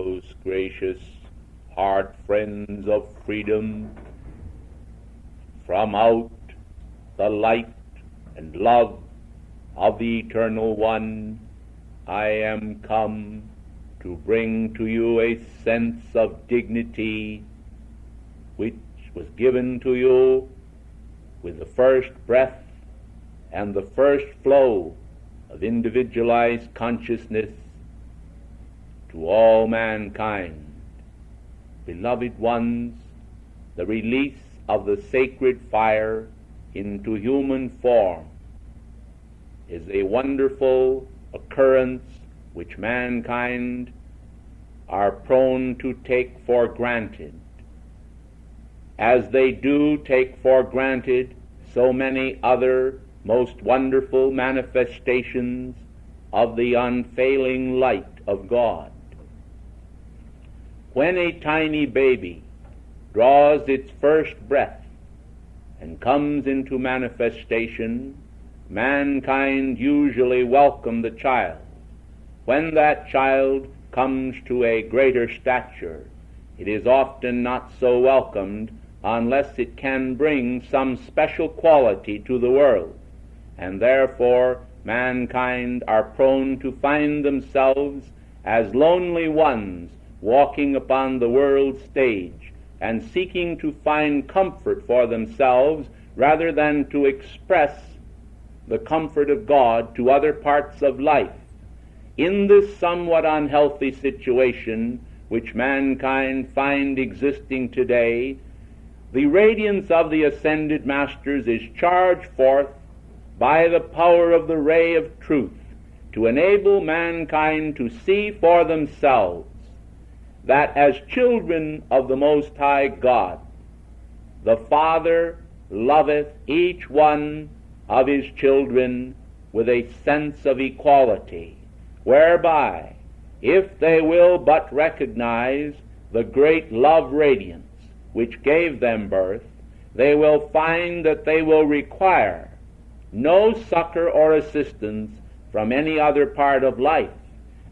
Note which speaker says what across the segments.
Speaker 1: most gracious heart friends of freedom, from out the light and love of the Eternal One, I am come to bring to you a sense of dignity which was given to you with the first breath and the first flow of individualized consciousness to all mankind. Beloved ones, the release of the sacred fire into human form is a wonderful occurrence which mankind are prone to take for granted, as they do take for granted so many other most wonderful manifestations of the unfailing light of God. When a tiny baby draws its first breath and comes into manifestation, mankind usually welcome the child. When that child comes to a greater stature, it is often not so welcomed unless it can bring some special quality to the world, and therefore mankind are prone to find themselves as lonely ones walking upon the world stage and seeking to find comfort for themselves rather than to express the comfort of God to other parts of life. In this somewhat unhealthy situation which mankind find existing today, the radiance of the ascended masters is charged forth by the power of the ray of truth to enable mankind to see for themselves that as children of the Most High God, the Father loveth each one of his children with a sense of equality, whereby, if they will but recognize the great love radiance which gave them birth, they will find that they will require no succor or assistance from any other part of life.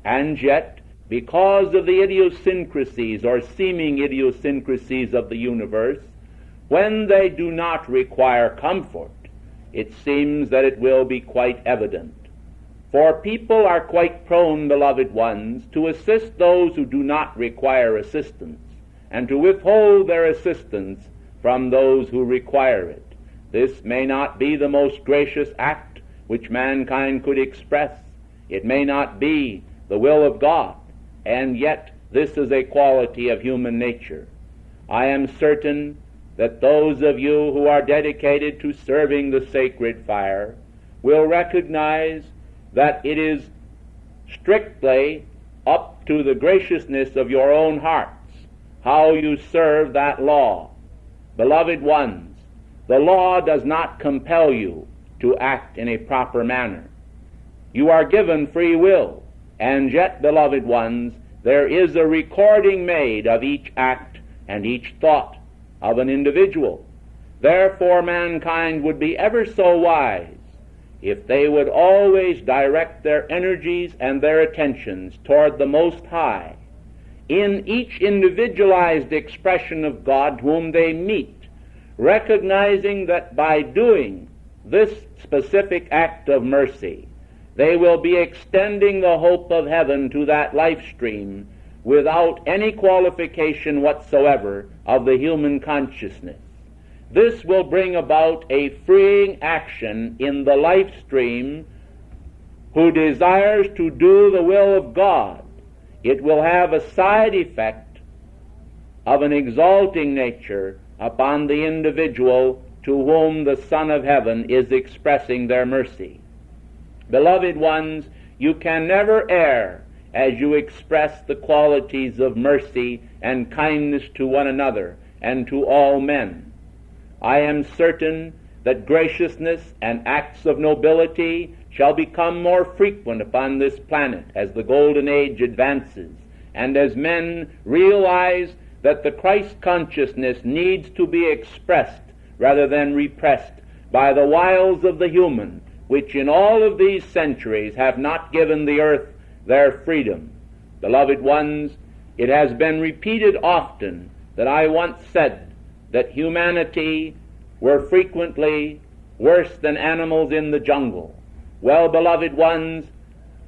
Speaker 1: And yet, because of the idiosyncrasies or seeming idiosyncrasies of the universe, when they do not require comfort, it seems that it will be quite evident. For people are quite prone, beloved ones, to assist those who do not require assistance, and to withhold their assistance from those who require it. This may not be the most gracious act which mankind could express. It may not be the will of God, and yet this is a quality of human nature. I am certain that those of you who are dedicated to serving the sacred fire will recognize that it is strictly up to the graciousness of your own hearts how you serve that law. Beloved ones, the law does not compel you to act in a proper manner. You are given free will, and yet, beloved ones, there is a recording made of each act and each thought of an individual. Therefore, mankind would be ever so wise if they would always direct their energies and their attentions toward the Most High in each individualized expression of God whom they meet, recognizing that by doing this specific act of mercy, they will be extending the hope of heaven to that life stream without any qualification whatsoever of the human consciousness. This will bring about a freeing action in the life stream who desires to do the will of God. It will have a side effect of an exalting nature upon the individual to whom the Son of Heaven is expressing their mercy. Beloved ones, you can never err as you express the qualities of mercy and kindness to one another and to all men. I am certain that graciousness and acts of nobility shall become more frequent upon this planet as the golden age advances, and as men realize that the Christ consciousness needs to be expressed rather than repressed by the wiles of the human, which in all of these centuries have not given the earth their freedom. Beloved ones, It has been repeated often that I once said that humanity were frequently worse than animals in the jungle. Well, beloved ones,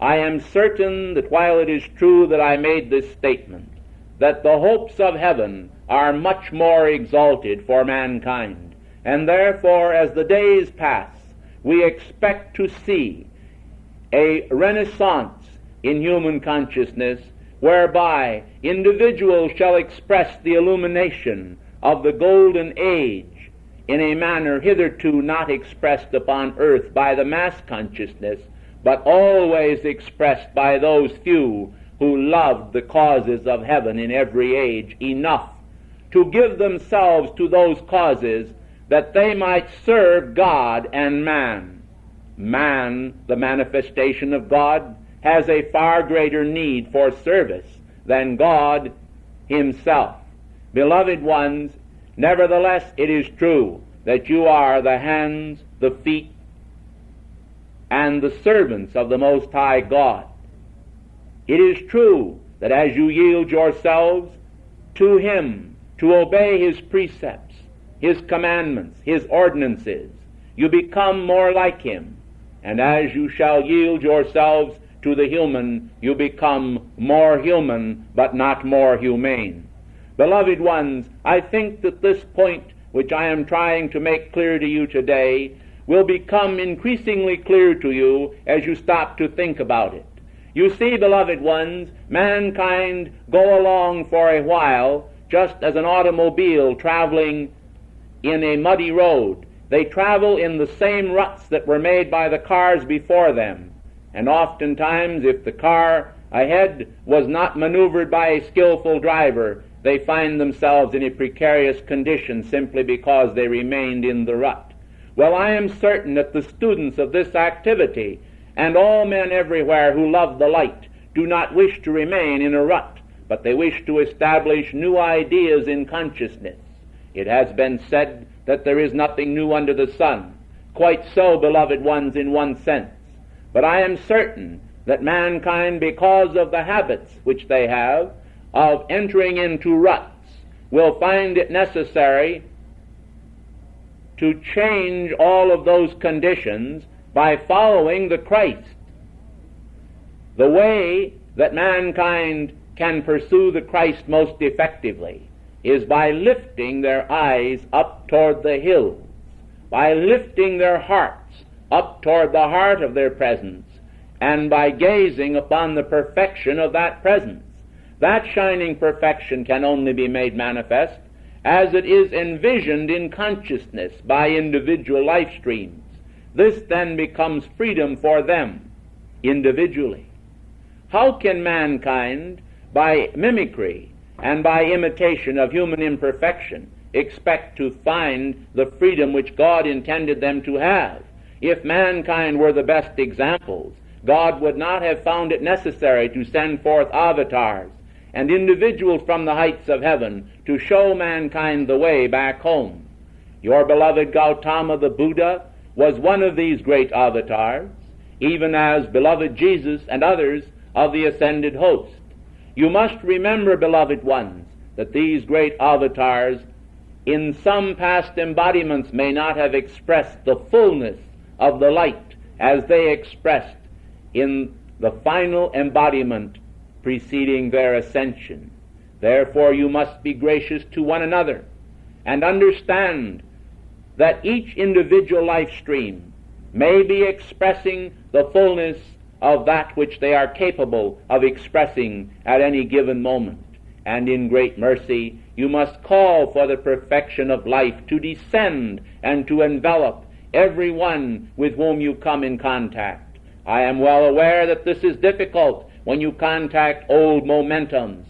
Speaker 1: I am certain that while it is true that I made this statement, that the hopes of heaven are much more exalted for mankind, and therefore as the days pass, we expect to see a renaissance in human consciousness whereby individuals shall express the illumination of the golden age in a manner hitherto not expressed upon earth by the mass consciousness, but always expressed by those few who loved the causes of heaven in every age enough to give themselves to those causes that they might serve God and man. Man, the manifestation of God, has a far greater need for service than God himself. Beloved ones, nevertheless it is true that you are the hands, the feet, and the servants of the Most High God. It is true that as you yield yourselves to Him, to obey His precepts, His commandments, His ordinances, you become more like Him. And as you shall yield yourselves to the human, you become more human, but not more humane. Beloved ones, I think that this point which I am trying to make clear to you today will become increasingly clear to you as you stop to think about it. You see, beloved ones, mankind go along for a while just as an automobile traveling in a muddy road. They travel in the same ruts that were made by the cars before them. And oftentimes, if the car ahead was not maneuvered by a skillful driver, they find themselves in a precarious condition simply because they remained in the rut. Well, I am certain that the students of this activity and all men everywhere who love the light do not wish to remain in a rut, but they wish to establish new ideas in consciousness. It has been said that there is nothing new under the sun. Quite so, beloved ones, in one sense. But I am certain that mankind, because of the habits which they have of entering into ruts, will find it necessary to change all of those conditions by following the Christ. The way that mankind can pursue the Christ most effectively is by lifting their eyes up toward the hills, by lifting their hearts up toward the heart of their presence, and by gazing upon the perfection of that presence. That shining perfection can only be made manifest as it is envisioned in consciousness by individual life streams. This then becomes freedom for them individually. How can mankind, by mimicry and by imitation of human imperfection, expect to find the freedom which God intended them to have? If mankind were the best examples, God would not have found it necessary to send forth avatars and individuals from the heights of heaven to show mankind the way back home. Your beloved Gautama the Buddha was one of these great avatars, even as beloved Jesus and others of the ascended host. You must remember, beloved ones, that these great avatars in some past embodiments may not have expressed the fullness of the light as they expressed in the final embodiment preceding their ascension. Therefore you must be gracious to one another and understand that each individual life stream may be expressing the fullness of that which they are capable of expressing at any given moment. And in great mercy you must call for the perfection of life to descend and to envelop every one with whom you come in contact. I am well aware that this is difficult when you contact old momentums,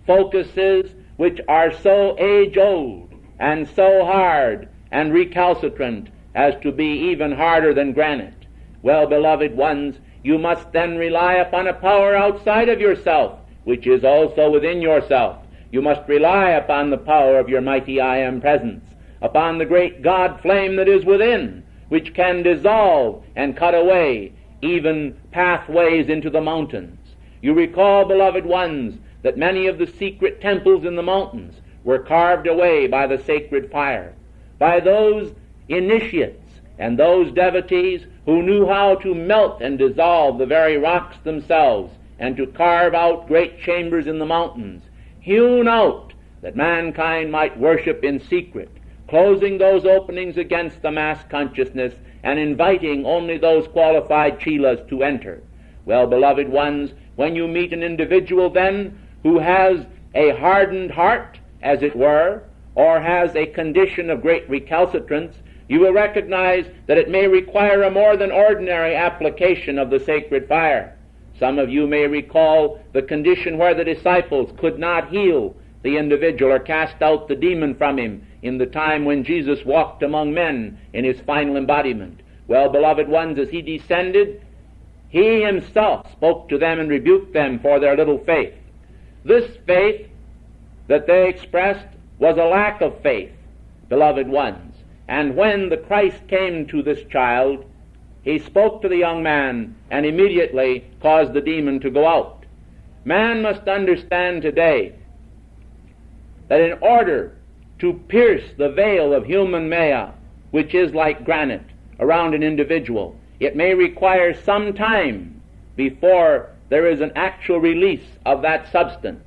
Speaker 1: focuses which are so age-old and so hard and recalcitrant as to be even harder than granite. Well, beloved ones, you must then rely upon a power outside of yourself, which is also within yourself. You must rely upon the power of your mighty I Am presence, upon the great God flame that is within, which can dissolve and cut away even pathways into the mountains. You recall, beloved ones, that many of the secret temples in the mountains were carved away by the sacred fire, by those initiates and those devotees who knew how to melt and dissolve the very rocks themselves and to carve out great chambers in the mountains, hewn out that mankind might worship in secret, closing those openings against the mass consciousness and inviting only those qualified chelas to enter. Well, beloved ones, when you meet an individual then who has a hardened heart, as it were, or has a condition of great recalcitrance, you will recognize that it may require a more than ordinary application of the sacred fire. Some of you may recall the condition where the disciples could not heal the individual or cast out the demon from him in the time when Jesus walked among men in his final embodiment. Well, beloved ones, as he descended, he himself spoke to them and rebuked them for their little faith. This faith that they expressed was a lack of faith, beloved ones. And when the Christ came to this child, he spoke to the young man and immediately caused the demon to go out. Man must understand today that in order to pierce the veil of human maya, which is like granite, around an individual, it may require some time before there is an actual release of that substance.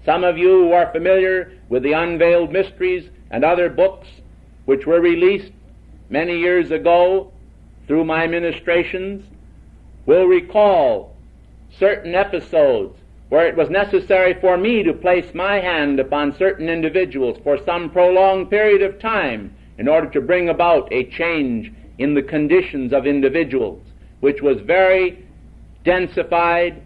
Speaker 1: Some of you who are familiar with the Unveiled Mysteries and other books which were released many years ago through my ministrations will recall certain episodes where it was necessary for me to place my hand upon certain individuals for some prolonged period of time in order to bring about a change in the conditions of individuals, which was very densified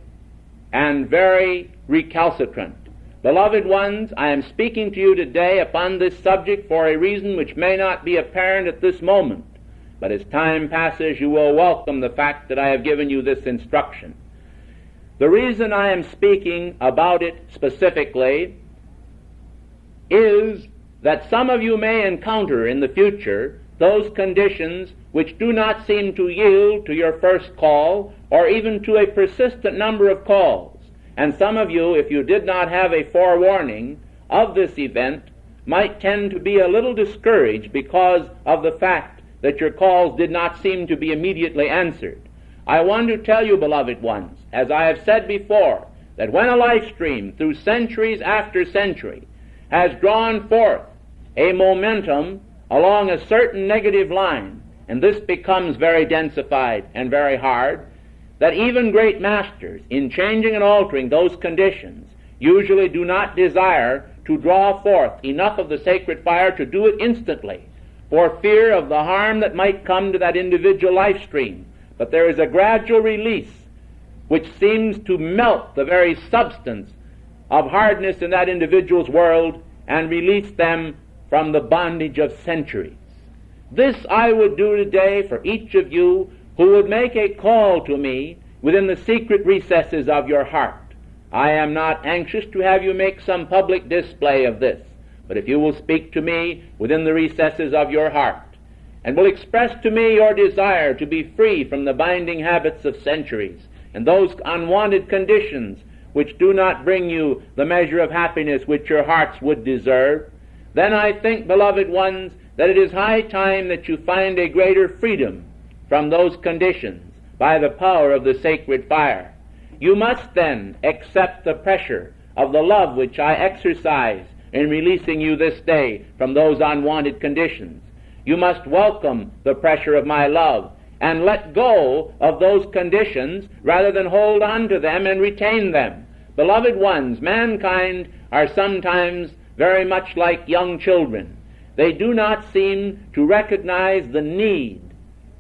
Speaker 1: and very recalcitrant. Beloved ones, I am speaking to you today upon this subject for a reason which may not be apparent at this moment, but as time passes you will welcome the fact that I have given you this instruction. The reason I am speaking about it specifically is that some of you may encounter in the future those conditions which do not seem to yield to your first call or even to a persistent number of calls. And some of you, if you did not have a forewarning of this event, might tend to be a little discouraged because of the fact that your calls did not seem to be immediately answered. I want to tell you, beloved ones, as I have said before, that when a life stream through centuries after century has drawn forth a momentum along a certain negative line, and this becomes very densified and very hard, that even great masters, in changing and altering those conditions, usually do not desire to draw forth enough of the sacred fire to do it instantly, for fear of the harm that might come to that individual life stream. But there is a gradual release which seems to melt the very substance of hardness in that individual's world and release them from the bondage of centuries. This I would do today for each of you who would make a call to me within the secret recesses of your heart. I am not anxious to have you make some public display of this, but if you will speak to me within the recesses of your heart, and will express to me your desire to be free from the binding habits of centuries and those unwanted conditions which do not bring you the measure of happiness which your hearts would deserve, then I think, beloved ones, that it is high time that you find a greater freedom from those conditions by the power of the sacred fire. You must then accept the pressure of the love which I exercise in releasing you this day from those unwanted conditions. You must welcome the pressure of my love and let go of those conditions rather than hold on to them and retain them. Beloved ones, mankind are sometimes very much like young children. They do not seem to recognize the need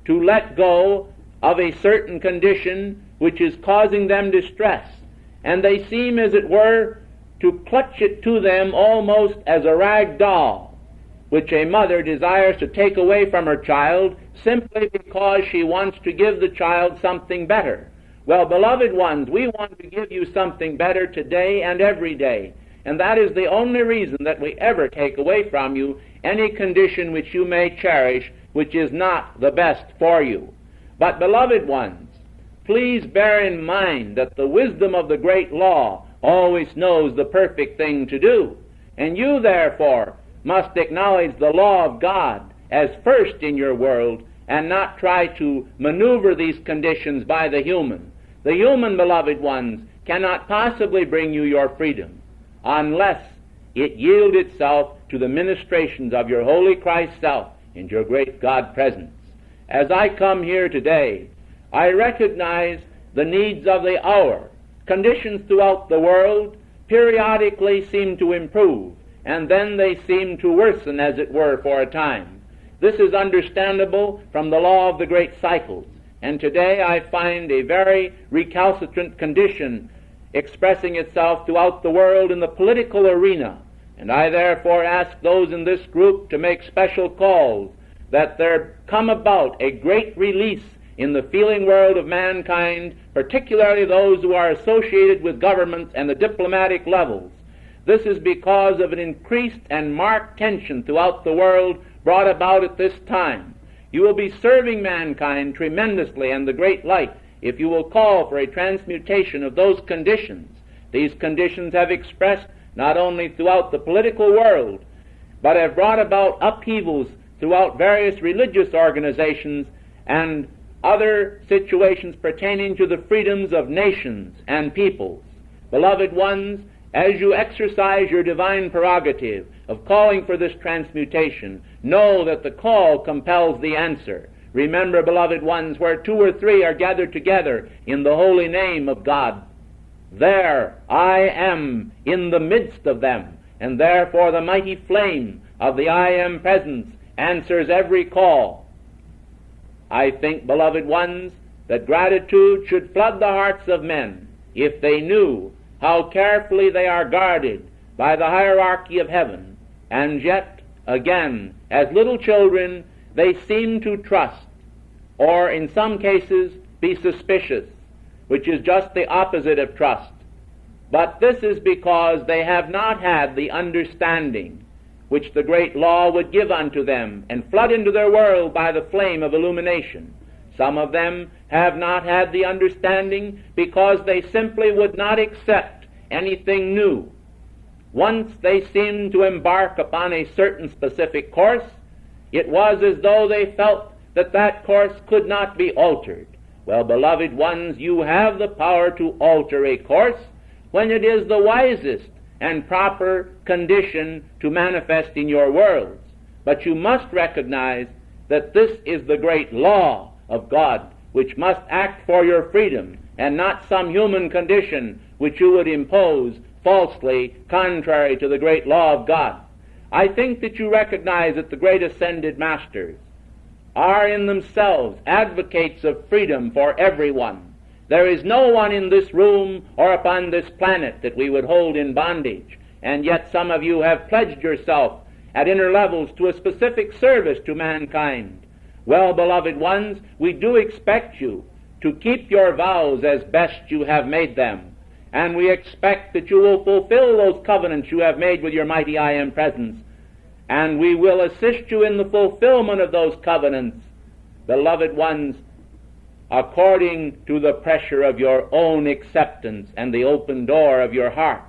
Speaker 1: to let go of a certain condition which is causing them distress, and they seem, as it were, to clutch it to them almost as a rag doll, which a mother desires to take away from her child simply because she wants to give the child something better. Well, beloved ones, we want to give you something better today and every day, and that is the only reason that we ever take away from you any condition which you may cherish which is not the best for you. But, beloved ones, please bear in mind that the wisdom of the great law always knows the perfect thing to do. And you, therefore, must acknowledge the law of God as first in your world and not try to maneuver these conditions by the human. The human, beloved ones, cannot possibly bring you your freedom unless it yield itself to the ministrations of your holy Christ self in your great God presence. As I come here today, I recognize the needs of the hour. Conditions throughout the world periodically seem to improve, and then they seem to worsen, as it were, for a time. This is understandable from the law of the great cycles, and today I find a very recalcitrant condition expressing itself throughout the world in the political arena, and I therefore ask those in this group to make special calls that there come about a great release in the feeling world of mankind, particularly those who are associated with governments and the diplomatic levels. This is because of an increased and marked tension throughout the world brought about at this time. You will be serving mankind tremendously and the great light if you will call for a transmutation of those conditions. These conditions have expressed not only throughout the political world, but have brought about upheavals throughout various religious organizations and other situations pertaining to the freedoms of nations and peoples. Beloved ones, as you exercise your divine prerogative of calling for this transmutation, know that the call compels the answer. Remember, beloved ones, where two or three are gathered together in the holy name of God, there I am in the midst of them, and therefore the mighty flame of the I am presence answers every call. I think, beloved ones, that gratitude should flood the hearts of men if they knew how carefully they are guarded by the hierarchy of heaven, and yet, again, as little children, they seem to trust, or in some cases be suspicious, which is just the opposite of trust. But this is because they have not had the understanding which the great law would give unto them and flood into their world by the flame of illumination. Some of them have not had the understanding because they simply would not accept anything new. Once they seemed to embark upon a certain specific course, it was as though they felt that that course could not be altered. Well, beloved ones, you have the power to alter a course when it is the wisest and proper condition to manifest in your worlds. But you must recognize that this is the great law of God, which must act for your freedom, and not some human condition which you would impose falsely contrary to the great law of God. I think that you recognize that the great ascended masters are in themselves advocates of freedom for everyone. There is no one in this room or upon this planet that we would hold in bondage, and yet some of you have pledged yourself at inner levels to a specific service to mankind. Well, beloved ones, we do expect you to keep your vows as best you have made them, and we expect that you will fulfill those covenants you have made with your mighty I Am presence, and we will assist you in the fulfillment of those covenants, beloved ones, according to the pressure of your own acceptance and the open door of your heart.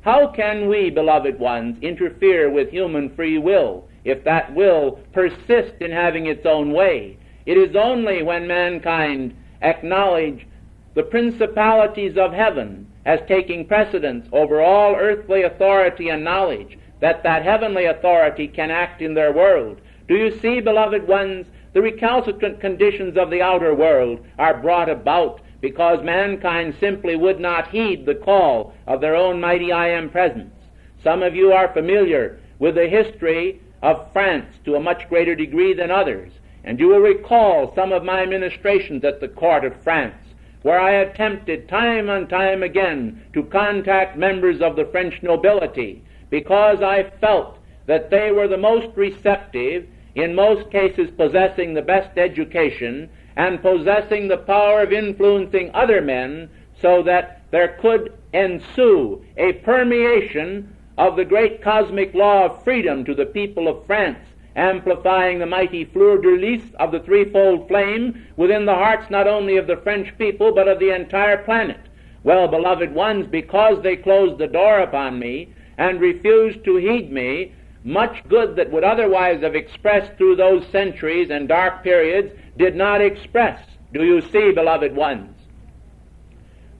Speaker 1: How can we, beloved ones, interfere with human free will if that will persist in having its own way? It is only when mankind acknowledge the principalities of heaven as taking precedence over all earthly authority and knowledge that that heavenly authority can act in their world. Do you see, beloved ones, the recalcitrant conditions of the outer world are brought about because mankind simply would not heed the call of their own mighty I Am presence. Some of you are familiar with the history of France to a much greater degree than others, and you will recall some of my ministrations at the court of France, where I attempted time and time again to contact members of the French nobility, because I felt that they were the most receptive, in most cases possessing the best education, and possessing the power of influencing other men, so that there could ensue a permeation of the great cosmic law of freedom to the people of France, amplifying the mighty fleur-de-lis of the threefold flame within the hearts not only of the French people, but of the entire planet. Well, beloved ones, because they closed the door upon me and refused to heed me, much good that would otherwise have expressed through those centuries and dark periods did not express. Do you see, beloved ones?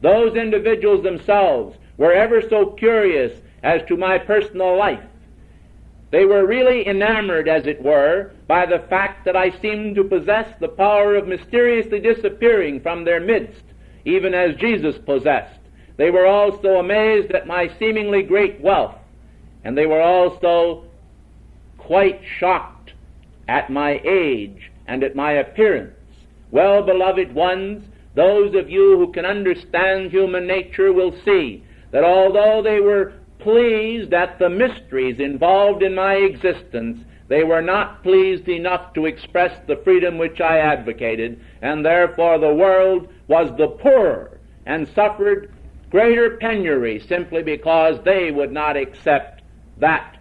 Speaker 1: Those individuals themselves were ever so curious as to my personal life. They were really enamored, as it were, by the fact that I seemed to possess the power of mysteriously disappearing from their midst, even as Jesus possessed. They were also amazed at my seemingly great wealth, and they were also quite shocked at my age and at my appearance. Well, beloved ones, those of you who can understand human nature will see that although they were pleased at the mysteries involved in my existence, they were not pleased enough to express the freedom which I advocated, and therefore the world was the poorer and suffered greater penury simply because they would not accept that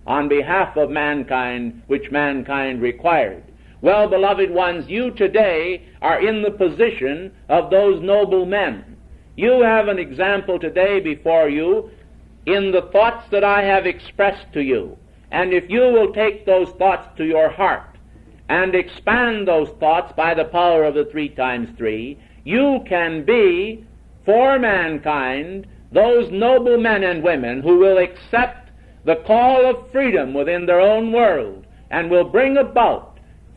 Speaker 1: on behalf of mankind which mankind required. Well, beloved ones, you today are in the position of those noble men. You have an example today before you in the thoughts that I have expressed to you. And if you will take those thoughts to your heart and expand those thoughts by the power of the 3 times 3, you can be, for mankind, those noble men and women who will accept the call of freedom within their own world and will bring about,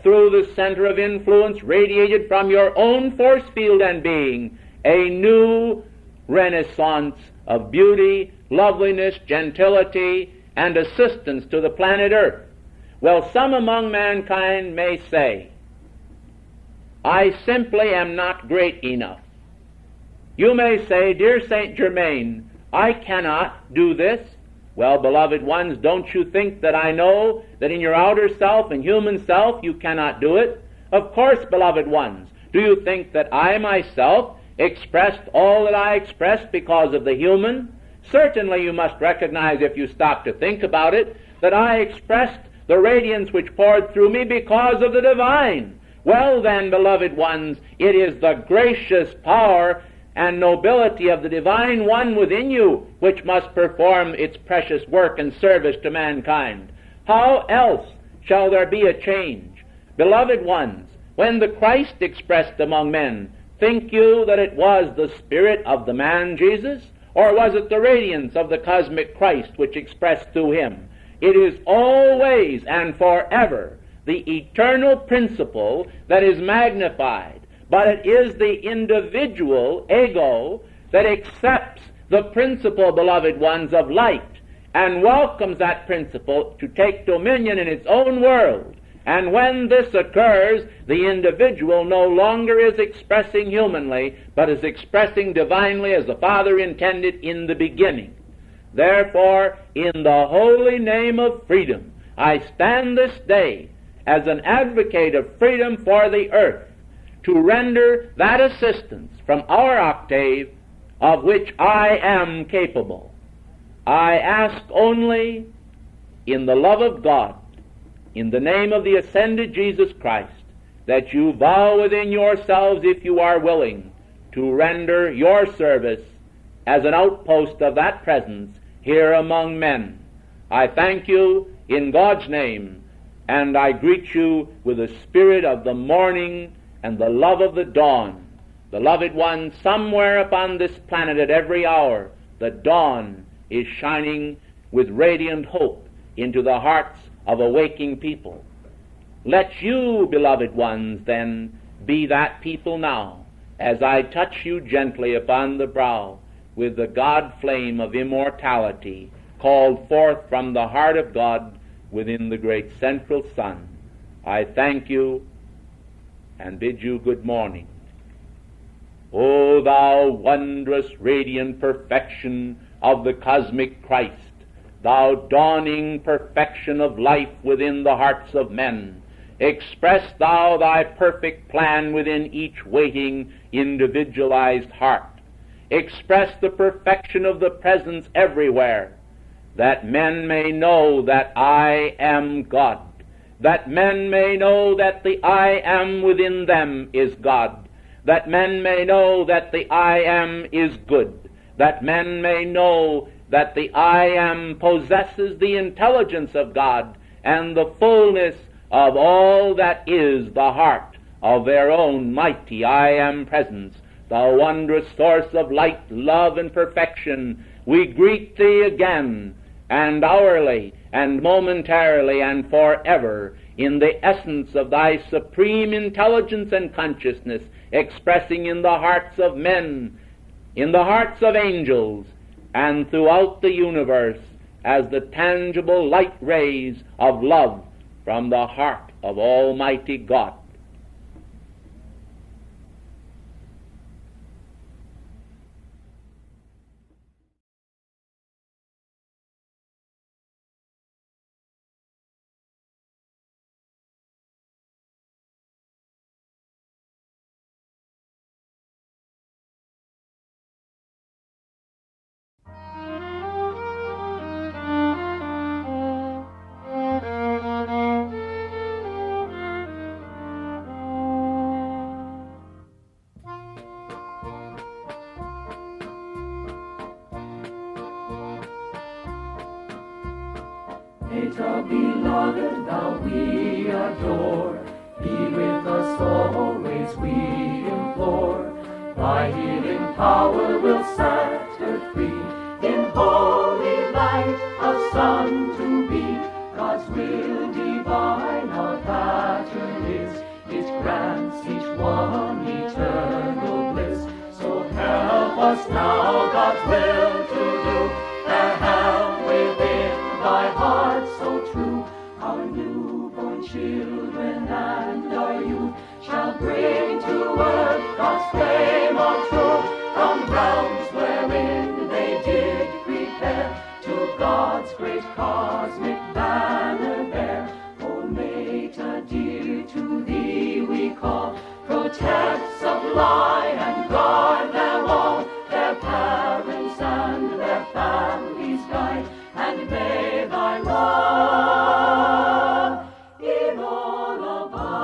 Speaker 1: through the center of influence radiated from your own force field and being, a new renaissance of beauty, loveliness, gentility, and assistance to the planet Earth. Well, some among mankind may say, I simply am not great enough. You may say, dear Saint Germain, I cannot do this. Well, beloved ones, don't you think that I know that in your outer self and human self you cannot do it? Of course, beloved ones. Do you think that I myself expressed all that I expressed because of the human? Certainly you must recognize, if you stop to think about it, that I expressed the radiance which poured through me because of the divine. Well then, beloved ones, it is the gracious power and nobility of the divine one within you which must perform its precious work and service to mankind. How else shall there be a change? Beloved ones, when the Christ expressed among men, think you that it was the spirit of the man Jesus, or was it the radiance of the cosmic Christ which expressed through him? It is always and forever the eternal principle that is magnified, but it is the individual ego that accepts the principle, beloved ones, of light and welcomes that principle to take dominion in its own world. And when this occurs, the individual no longer is expressing humanly, but is expressing divinely as the Father intended in the beginning. Therefore, in the holy name of freedom, I stand this day as an advocate of freedom for the earth, to render that assistance from our octave of which I am capable. I ask only, in the love of God, in the name of the ascended Jesus Christ, that you vow within yourselves, if you are willing, to render your service as an outpost of that presence here among men. I thank you in God's name, and I greet you with the spirit of the morning and the love of the dawn. Beloved ones, somewhere upon this planet at every hour, the dawn is shining with radiant hope into the hearts of a waking people. Let you, beloved ones, then, be that people now, as I touch you gently upon the brow with the God flame of immortality called forth from the heart of God within the great central sun. I thank you and bid you good morning. O thou wondrous radiant perfection of the cosmic Christ, thou dawning perfection of life within the hearts of men, express thou thy perfect plan within each waiting, individualized heart. Express the perfection of the presence everywhere, that men may know that I am God, that men may know that the I am within them is God, that men may know that the I Am is good, that men may know that the I Am possesses the intelligence of God and the fullness of all that is the heart of their own mighty I Am presence, the wondrous source of light, love, and perfection. We greet thee again, and hourly, and momentarily, and forever, in the essence of thy supreme intelligence and consciousness, expressing in the hearts of men, in the hearts of angels, and throughout the universe, as the tangible light rays of love from the heart of Almighty God.
Speaker 2: Beta, beloved, thou we adore, be with us always, we implore. Thy healing power will set her free, in holy light a son to be. God's will divine our pattern is, it grants each one eternal bliss. So help us now God's will to do, and have within thy heart so true. Our newborn children and our youth shall bring to earth God's flame of truth, from realms wherein they did prepare, to God's great cosmic banner bear. O Meta dear, to thee we call, protect, supply, and guard them all, their parents and their families guide, and may thy love in all abide.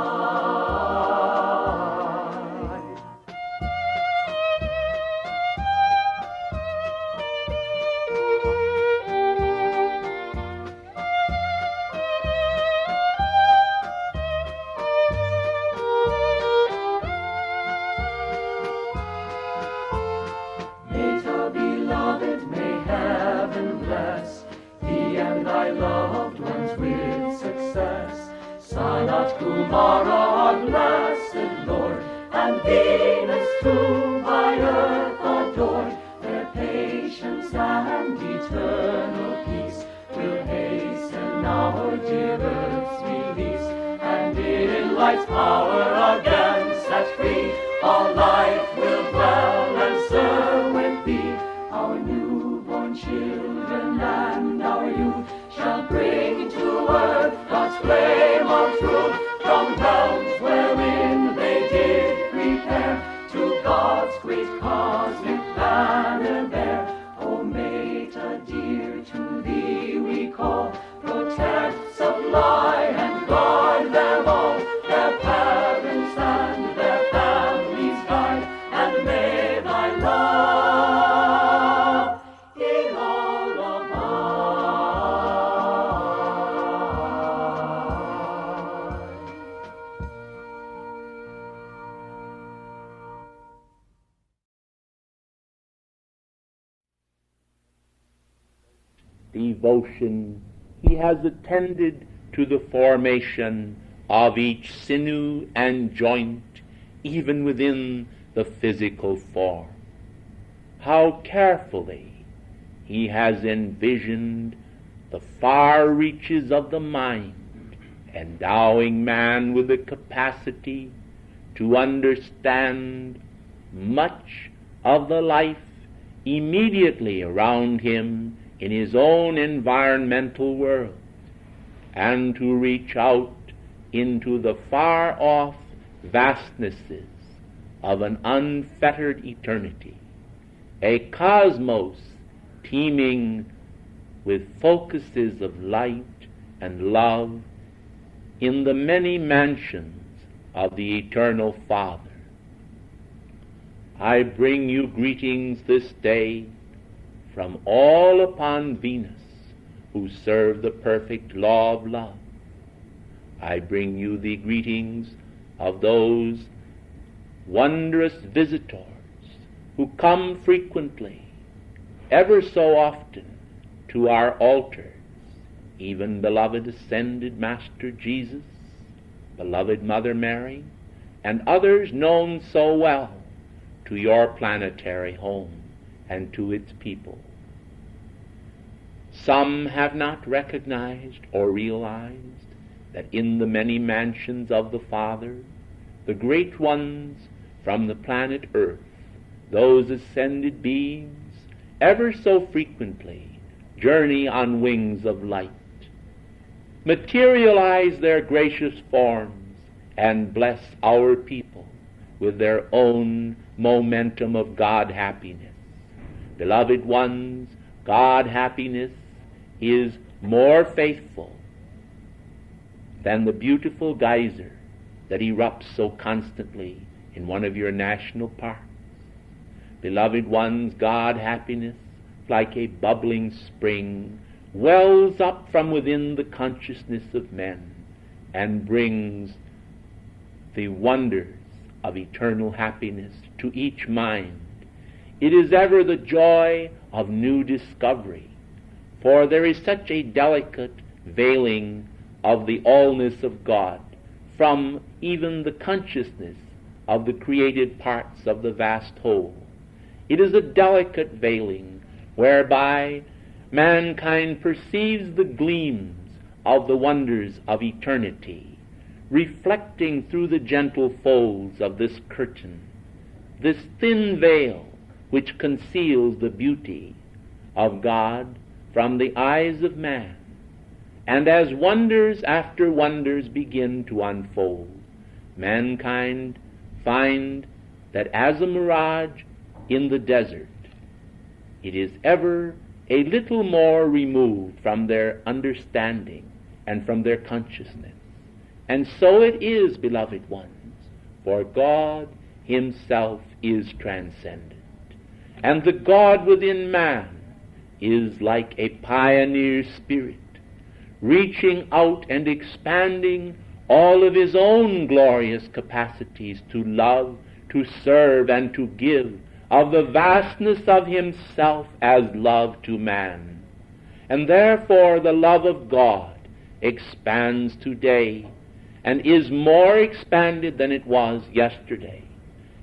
Speaker 2: Meta, beloved, may heaven bless thee and thy loved ones with success. Sanat Kumara, our blessed Lord, and Venus too by earth adored, their patience and eternal peace will hasten our dear earth's release, and in light's power again set free, all life will dwell and serve with thee. Our newborn children and our youth shall bring to earth God's flame of truth, from realms wherein they did prepare, to God's great cosmic banner bear. O Meta dear, to thee we call, protect, supply, and guard them all, their parents and their families guide, and may thy love in all abide.
Speaker 1: Devotion, he has attended to the formation of each sinew and joint, even within the physical form. How carefully he has envisioned the far reaches of the mind, endowing man with the capacity to understand much of the life immediately around him in his own environmental world, and to reach out into the far-off vastnesses of an unfettered eternity, a cosmos teeming with focuses of light and love in the many mansions of the Eternal Father. I bring you greetings this day from all upon Venus who serve the perfect law of love. I bring you the greetings of those wondrous visitors who come frequently, ever so often, to our altars, even beloved ascended Master Jesus, beloved Mother Mary, and others known so well to your planetary home and to its people. Some have not recognized or realized that in the many mansions of the Father, the great ones from the planet Earth, those ascended beings, ever so frequently journey on wings of light, materialize their gracious forms, and bless our people with their own momentum of God happiness. Beloved ones, God happiness is more faithful than the beautiful geyser that erupts so constantly in one of your national parks. Beloved ones, God happiness, like a bubbling spring, wells up from within the consciousness of men and brings the wonders of eternal happiness to each mind. It is ever the joy of new discovery, for there is such a delicate veiling of the allness of God from even the consciousness of the created parts of the vast whole. It is a delicate veiling whereby mankind perceives the gleams of the wonders of eternity, reflecting through the gentle folds of this curtain, this thin veil which conceals the beauty of God from the eyes of man. And as wonders after wonders begin to unfold, mankind find that as a mirage in the desert, it is ever a little more removed from their understanding and from their consciousness. And so it is, beloved ones, for God himself is transcendent. And the God within man is like a pioneer spirit, reaching out and expanding all of his own glorious capacities to love, to serve, and to give of the vastness of himself as love to man. And therefore the love of God expands today and is more expanded than it was yesterday.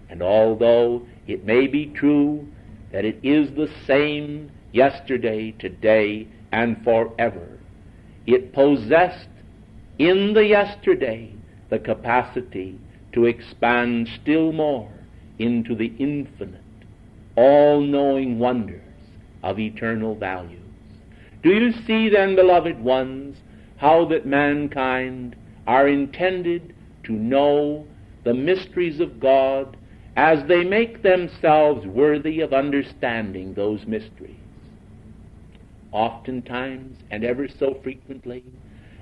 Speaker 1: And although it may be true that it is the same yesterday, today, and forever, it possessed in the yesterday the capacity to expand still more into the infinite, all-knowing wonders of eternal values. Do you see then, beloved ones, how that mankind are intended to know the mysteries of God as they make themselves worthy of understanding those mysteries? Oftentimes, and ever so frequently,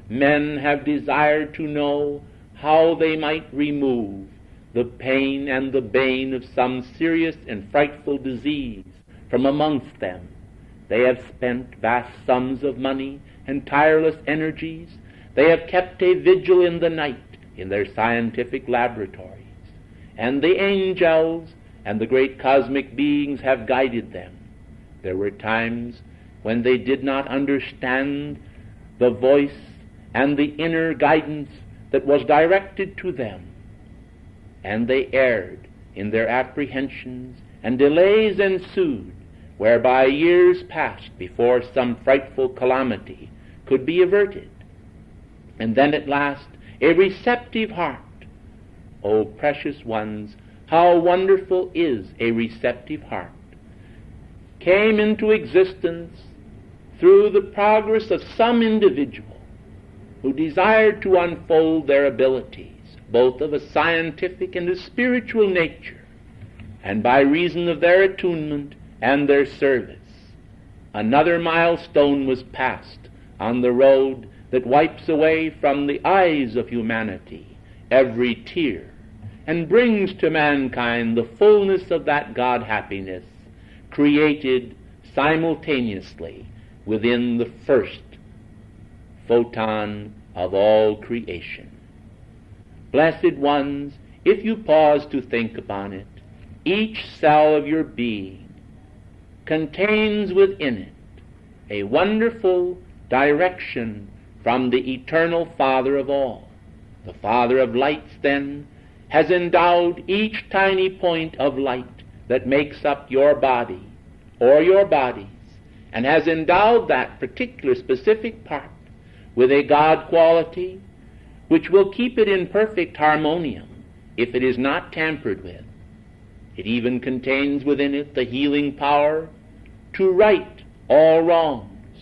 Speaker 1: men have desired to know how they might remove the pain and the bane of some serious and frightful disease from amongst them. They have spent vast sums of money and tireless energies. They have kept a vigil in the night in their scientific laboratories, and the angels and the great cosmic beings have guided them. There were times when they did not understand the voice and the inner guidance that was directed to them, and they erred in their apprehensions, and delays ensued, whereby years passed before some frightful calamity could be averted. And then at last a receptive heart. O precious ones, how wonderful is a receptive heart! Came into existence through the progress of some individual who desired to unfold their abilities, both of a scientific and a spiritual nature, and by reason of their attunement and their service, another milestone was passed on the road that wipes away from the eyes of humanity every tear and brings to mankind the fullness of that God happiness created simultaneously within the first photon of all creation. Blessed ones, if you pause to think upon it, each cell of your being contains within it a wonderful direction from the eternal Father of all. The Father of lights, then, has endowed each tiny point of light that makes up your body or your bodies, and has endowed that particular specific part with a God quality which will keep it in perfect harmonium if it is not tampered with. It even contains within it the healing power to right all wrongs,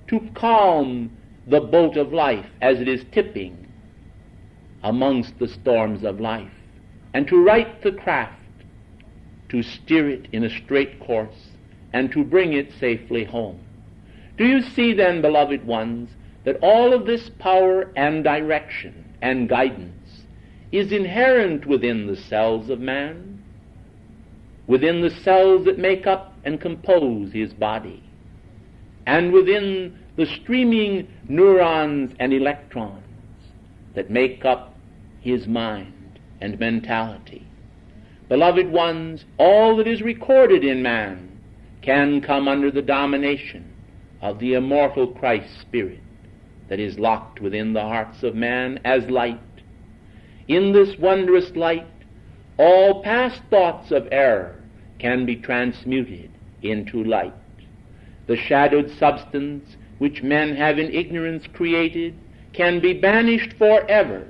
Speaker 1: to calm the boat of life as it is tipping amongst the storms of life, and to right the craft, to steer it in a straight course, and to bring it safely home. Do you see then, beloved ones, that all of this power and direction and guidance is inherent within the cells of man, within the cells that make up and compose his body, and within the streaming neurons and electrons that make up his mind and mentality. Beloved ones, all that is recorded in man can come under the domination of the immortal Christ Spirit that is locked within the hearts of man as light. In this wondrous light, all past thoughts of error can be transmuted into light. The shadowed substance which men have in ignorance created can be banished forever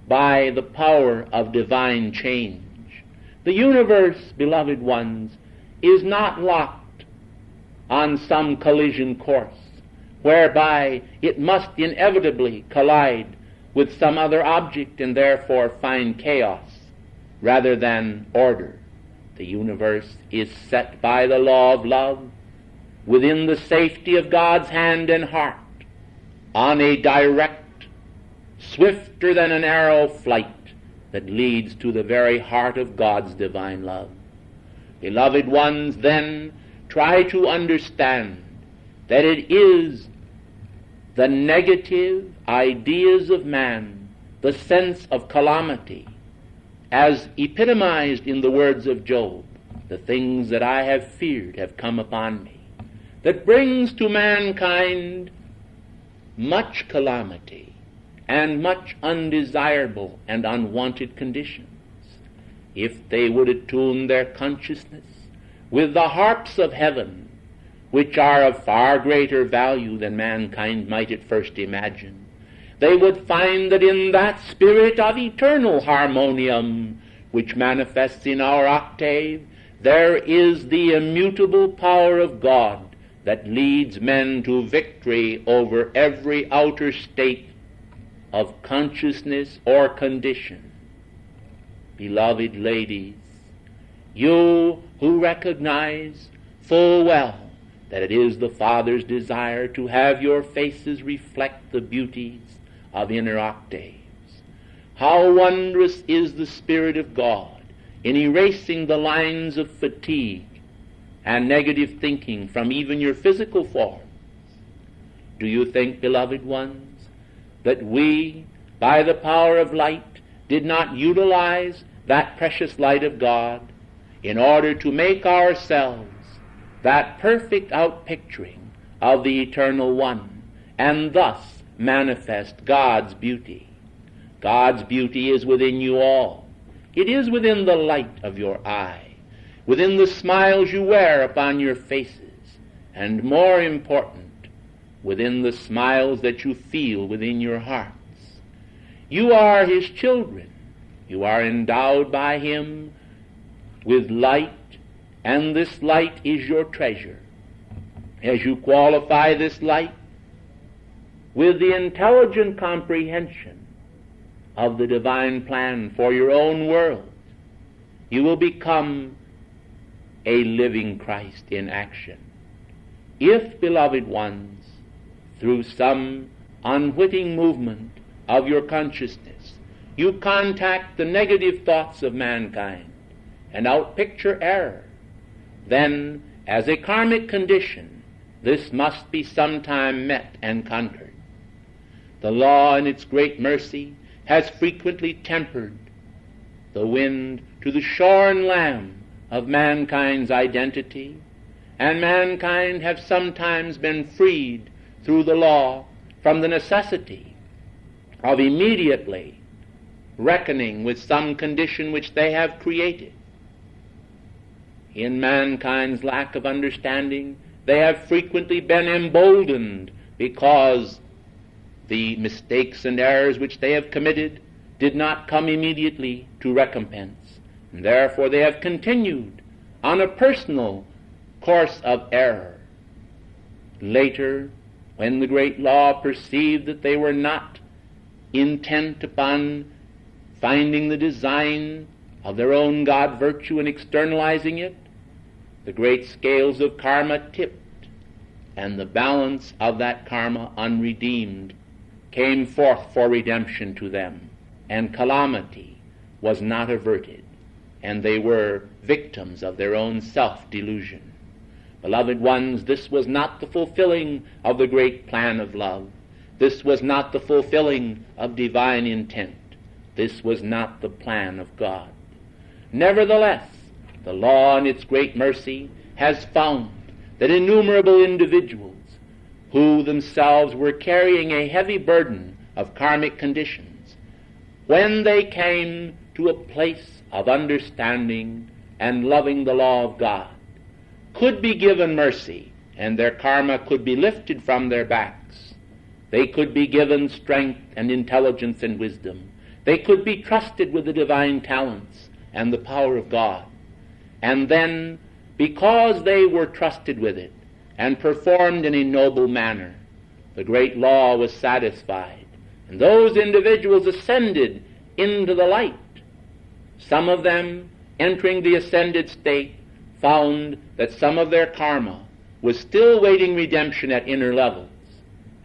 Speaker 1: by the power of divine change. The universe, beloved ones, is not locked on some collision course whereby it must inevitably collide with some other object and therefore find chaos rather than order. The universe is set by the law of love within the safety of God's hand and heart on a direct, swifter than an arrow flight that leads to the very heart of God's divine love. Beloved ones, then, try to understand that it is the negative ideas of man, the sense of calamity, as epitomized in the words of Job, the things that I have feared have come upon me, that brings to mankind much calamity and much undesirable and unwanted conditions. If they would attune their consciousness with the harps of heaven, which are of far greater value than mankind might at first imagine, they would find that in that spirit of eternal harmonium which manifests in our octave, there is the immutable power of God that leads men to victory over every outer state of consciousness or condition. Beloved ladies, you who recognize full well that it is the Father's desire to have your faces reflect the beauties of inner octaves, how wondrous is the Spirit of God in erasing the lines of fatigue and negative thinking from even your physical forms. Do you think, beloved ones, that we, by the power of light, did not utilize that precious light of God in order to make ourselves that perfect outpicturing of the Eternal One, and thus manifest God's beauty? God's beauty is within you all. It is within the light of your eye, within the smiles you wear upon your faces, and more important, within the smiles that you feel within your hearts. You are his children. You are endowed by him with light, and this light is your treasure. As you qualify this light with the intelligent comprehension of the divine plan for your own world, you will become a living Christ in action. If, beloved ones, through some unwitting movement of your consciousness, you contact the negative thoughts of mankind and outpicture error, then, as a karmic condition, this must be sometime met and conquered. The law, in its great mercy, has frequently tempered the wind to the shorn lamb of mankind's identity, and mankind have sometimes been freed through the law from the necessity of immediately reckoning with some condition which they have created. In mankind's lack of understanding, they have frequently been emboldened because the mistakes and errors which they have committed did not come immediately to recompense, and therefore they have continued on a personal course of error. Later, when the great law perceived that they were not intent upon finding the design of their own God virtue and externalizing it, the great scales of karma tipped, and the balance of that karma unredeemed came forth for redemption to them, and calamity was not averted, and they were victims of their own self-delusion. Beloved ones, this was not the fulfilling of the great plan of love. This was not the fulfilling of divine intent. This was not the plan of God. Nevertheless, the law in its great mercy has found that innumerable individuals who themselves were carrying a heavy burden of karmic conditions, when they came to a place of understanding and loving the law of God, could be given mercy, and their karma could be lifted from their backs. They could be given strength and intelligence and wisdom. They could be trusted with the divine talents and the power of God. And then, because they were trusted with it and performed in a noble manner, the great law was satisfied, and those individuals ascended into the light. Some of them, entering the ascended state, found that some of their karma was still waiting redemption at inner levels,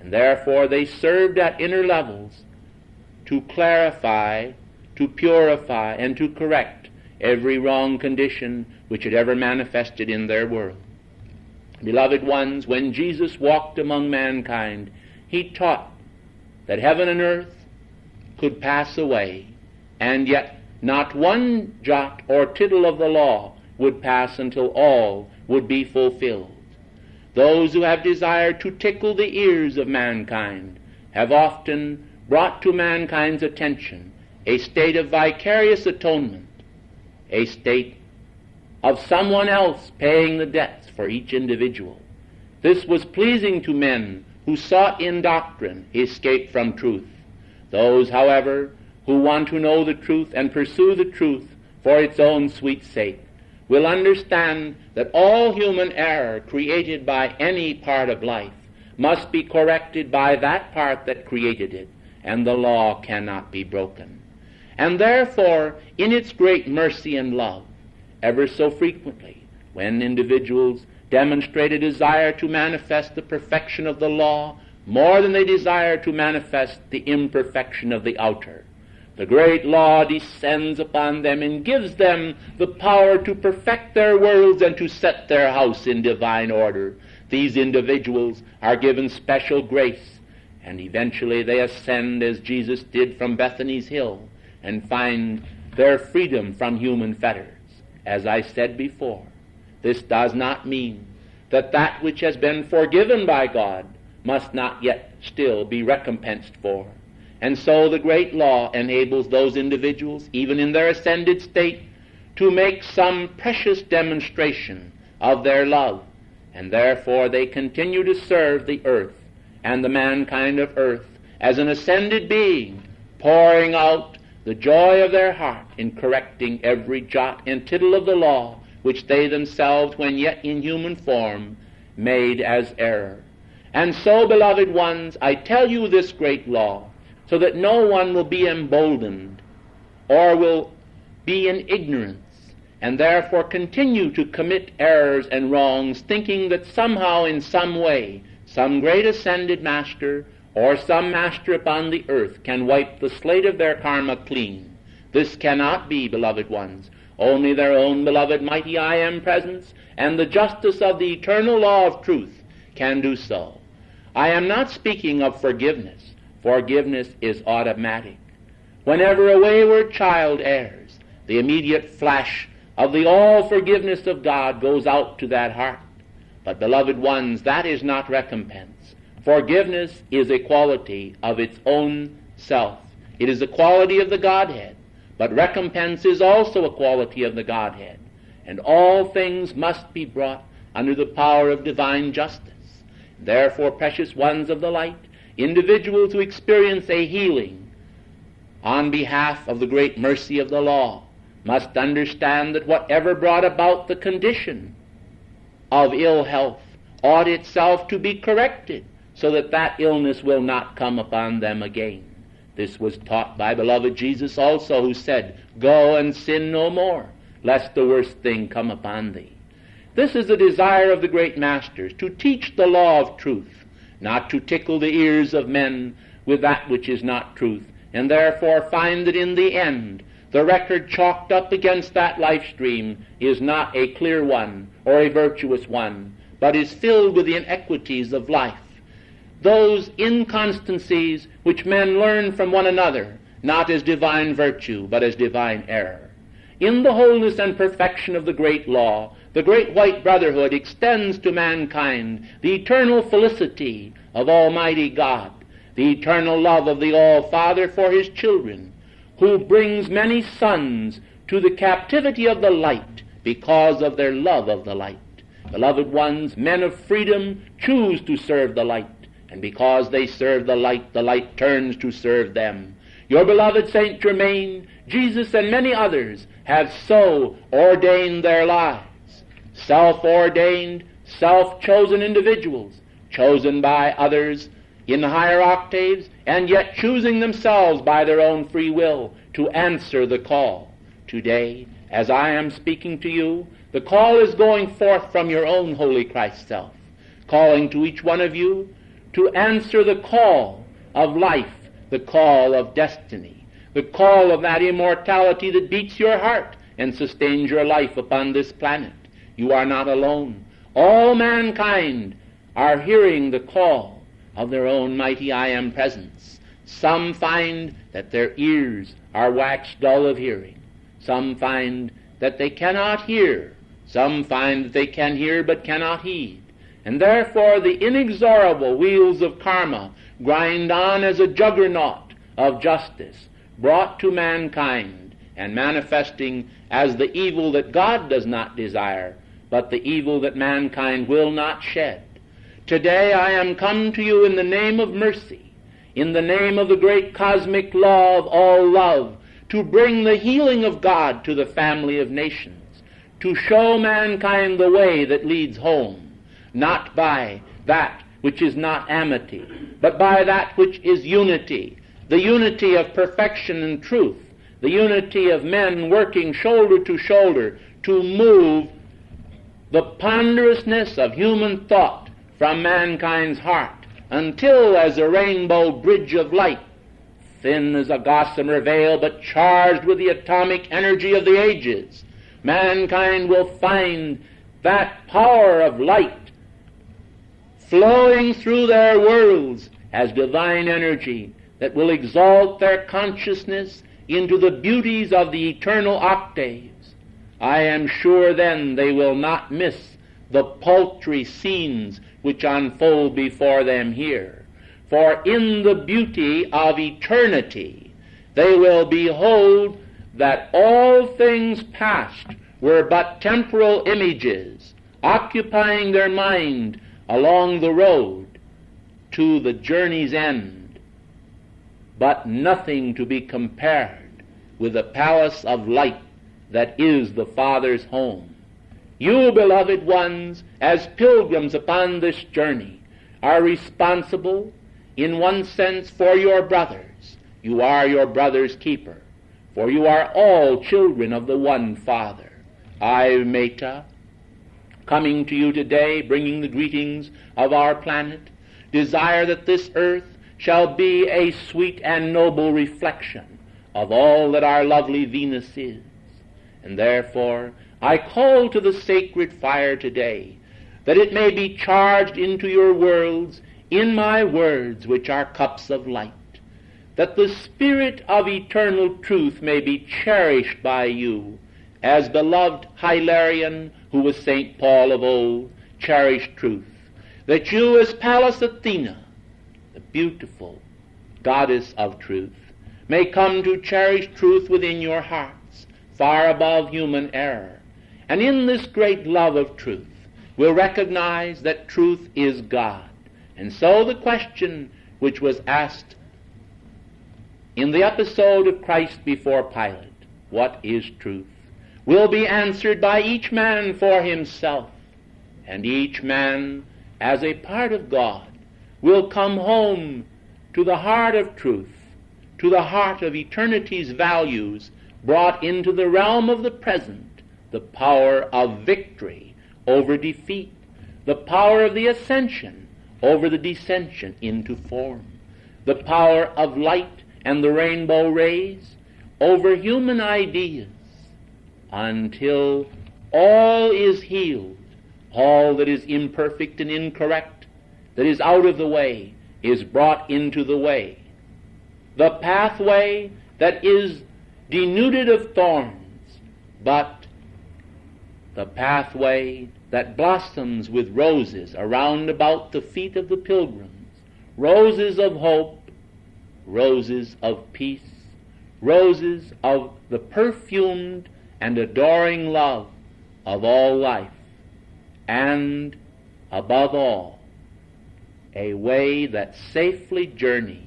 Speaker 1: and therefore they served at inner levels to clarify, to purify, and to correct every wrong condition which had ever manifested in their world. Beloved ones, when Jesus walked among mankind, he taught that heaven and earth could pass away, and yet not one jot or tittle of the law would pass until all would be fulfilled. Those who have desired to tickle the ears of mankind have often brought to mankind's attention a state of vicarious atonement, a state of someone else paying the debts for each individual. This was pleasing to men who sought in doctrine escape from truth. Those, however, who want to know the truth and pursue the truth for its own sweet sake will understand that all human error created by any part of life must be corrected by that part that created it, and the law cannot be broken. And therefore, in its great mercy and love, ever so frequently, when individuals demonstrate a desire to manifest the perfection of the law more than they desire to manifest the imperfection of the outer, the great law descends upon them and gives them the power to perfect their worlds and to set their house in divine order. These individuals are given special grace, and eventually they ascend as Jesus did from Bethany's hill and find their freedom from human fetters. As I said before, this does not mean that that which has been forgiven by God must not yet still be recompensed for. And so the great law enables those individuals, even in their ascended state, to make some precious demonstration of their love, and therefore they continue to serve the earth and the mankind of earth as an ascended being, pouring out the joy of their heart in correcting every jot and tittle of the law which they themselves, when yet in human form, made as error. And so, beloved ones, I tell you this great law, so that no one will be emboldened or will be in ignorance and therefore continue to commit errors and wrongs, thinking that somehow, in some way, some great ascended master or some master upon the earth can wipe the slate of their karma clean. This cannot be, beloved ones. Only their own beloved mighty I Am presence and the justice of the eternal law of truth can do so. I am not speaking of forgiveness. Forgiveness is automatic. Whenever a wayward child errs, the immediate flash of the all-forgiveness of God goes out to that heart. But, beloved ones, that is not recompense. Forgiveness is a quality of its own self. It is a quality of the Godhead. But recompense is also a quality of the Godhead. And all things must be brought under the power of divine justice. Therefore, precious ones of the light, individuals who experience a healing on behalf of the great mercy of the law must understand that whatever brought about the condition of ill health ought itself to be corrected so that that illness will not come upon them again. This was taught by beloved Jesus also, who said, "Go and sin no more, lest the worst thing come upon thee." This is the desire of the great masters, to teach the law of truth, not to tickle the ears of men with that which is not truth, and therefore find that in the end the record chalked up against that life stream is not a clear one or a virtuous one, but is filled with the inequities of life, those inconstancies which men learn from one another, not as divine virtue, but as divine error. In the wholeness and perfection of the great law, the great white brotherhood extends to mankind the eternal felicity of Almighty God, the eternal love of the All-Father for his children, who brings many sons to the captivity of the light because of their love of the light. Beloved ones, men of freedom choose to serve the light, and because they serve the light turns to serve them. Your beloved Saint Germain, Jesus, and many others have so ordained their lives. Self-ordained, self-chosen individuals, chosen by others in the higher octaves, and yet choosing themselves by their own free will to answer the call. Today, as I am speaking to you, the call is going forth from your own holy Christ self, calling to each one of you to answer the call of life, the call of destiny, the call of that immortality that beats your heart and sustains your life upon this planet. You are not alone. All mankind are hearing the call of their own mighty I Am presence. Some find that their ears are waxed dull of hearing. Some find that they cannot hear. Some find that they can hear but cannot heed. And therefore the inexorable wheels of karma grind on as a juggernaut of justice, brought to mankind and manifesting as the evil that God does not desire, but the evil that mankind will not shed. Today I am come to you in the name of mercy, in the name of the great cosmic law of all love, to bring the healing of God to the family of nations, to show mankind the way that leads home, not by that which is not amity, but by that which is unity, the unity of perfection and truth, the unity of men working shoulder to shoulder to move the ponderousness of human thought from mankind's heart, until as a rainbow bridge of light, thin as a gossamer veil but charged with the atomic energy of the ages, mankind will find that power of light flowing through their worlds as divine energy that will exalt their consciousness into the beauties of the eternal octaves. I am sure then they will not miss the paltry scenes which unfold before them here. For in the beauty of eternity they will behold that all things past were but temporal images, occupying their mind along the road to the journey's end, but nothing to be compared with the palace of light that is the Father's home. You, beloved ones, as pilgrims upon this journey, are responsible in one sense for your brothers. You are your brother's keeper, for you are all children of the one Father. I, Meta, coming to you today, bringing the greetings of our planet, desire that this earth shall be a sweet and noble reflection of all that our lovely Venus is. And therefore I call to the sacred fire today, that it may be charged into your worlds in my words, which are cups of light, that the spirit of eternal truth may be cherished by you, as beloved Hilarion, who was St. Paul of old, cherished truth, that you as Pallas Athena, the beautiful goddess of truth, may come to cherish truth within your hearts, far above human error, and in this great love of truth will recognize that truth is God. And so the question which was asked in the episode of Christ before Pilate, what is truth, will be answered by each man for himself, and each man, as a part of God, will come home to the heart of truth, to the heart of eternity's values, brought into the realm of the present, the power of victory over defeat, the power of the ascension over the descension into form, the power of light and the rainbow rays over human ideas, until all is healed, all that is imperfect and incorrect, that is out of the way, is brought into the way. The pathway that is denuded of thorns, but the pathway that blossoms with roses around about the feet of the pilgrims, roses of hope, roses of peace, roses of the perfumed and adoring love of all life, and above all, a way that safely journeys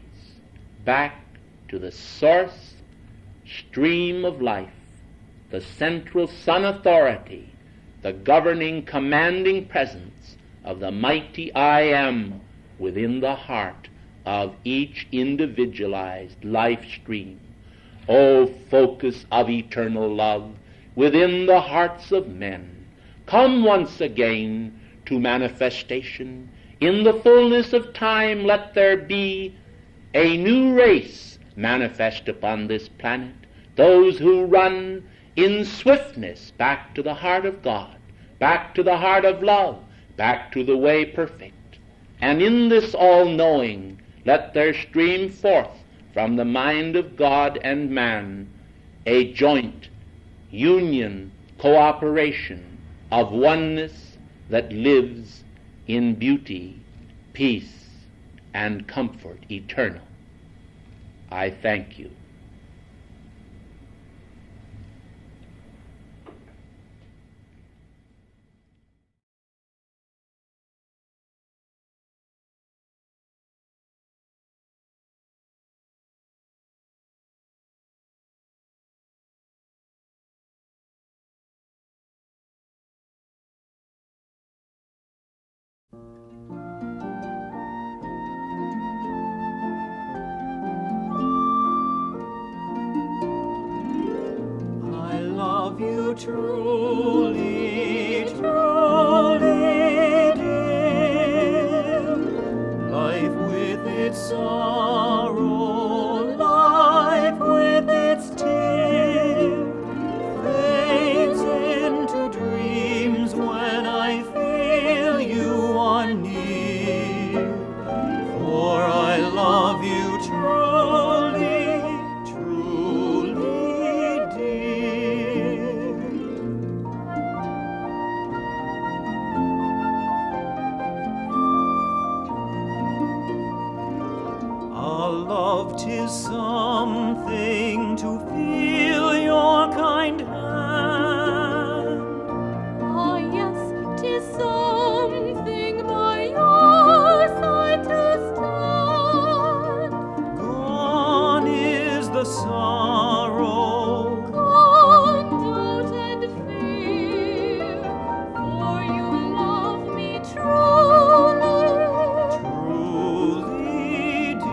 Speaker 1: back to the source, stream of life, the central sun authority, the governing, commanding presence of the mighty I Am within the heart of each individualized life stream. O focus of eternal love within the hearts of men, come once again to manifestation. In the fullness of time let there be a new race manifest upon this planet, those who run in swiftness back to the heart of God, back to the heart of love, back to the way perfect. And in this all-knowing let there stream forth from the mind of God and man a joint union, cooperation of oneness that lives in beauty, peace, and comfort eternal. I thank you.
Speaker 2: I love you truly, truly, dear. Life with its sorrow, life with its tear, fades into dreams when I feel you are near. For I love you truly, truly, dear. Our love, 'tis something to feel your kind hand.
Speaker 3: Ah, yes, 'tis something by your side to stand.
Speaker 2: Gone is the sorrow,
Speaker 3: Gone doubt and fear, for you love me truly.
Speaker 2: truly, dear.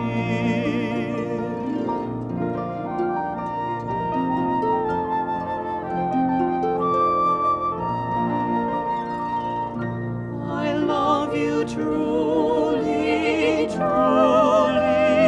Speaker 2: I love you truly, truly,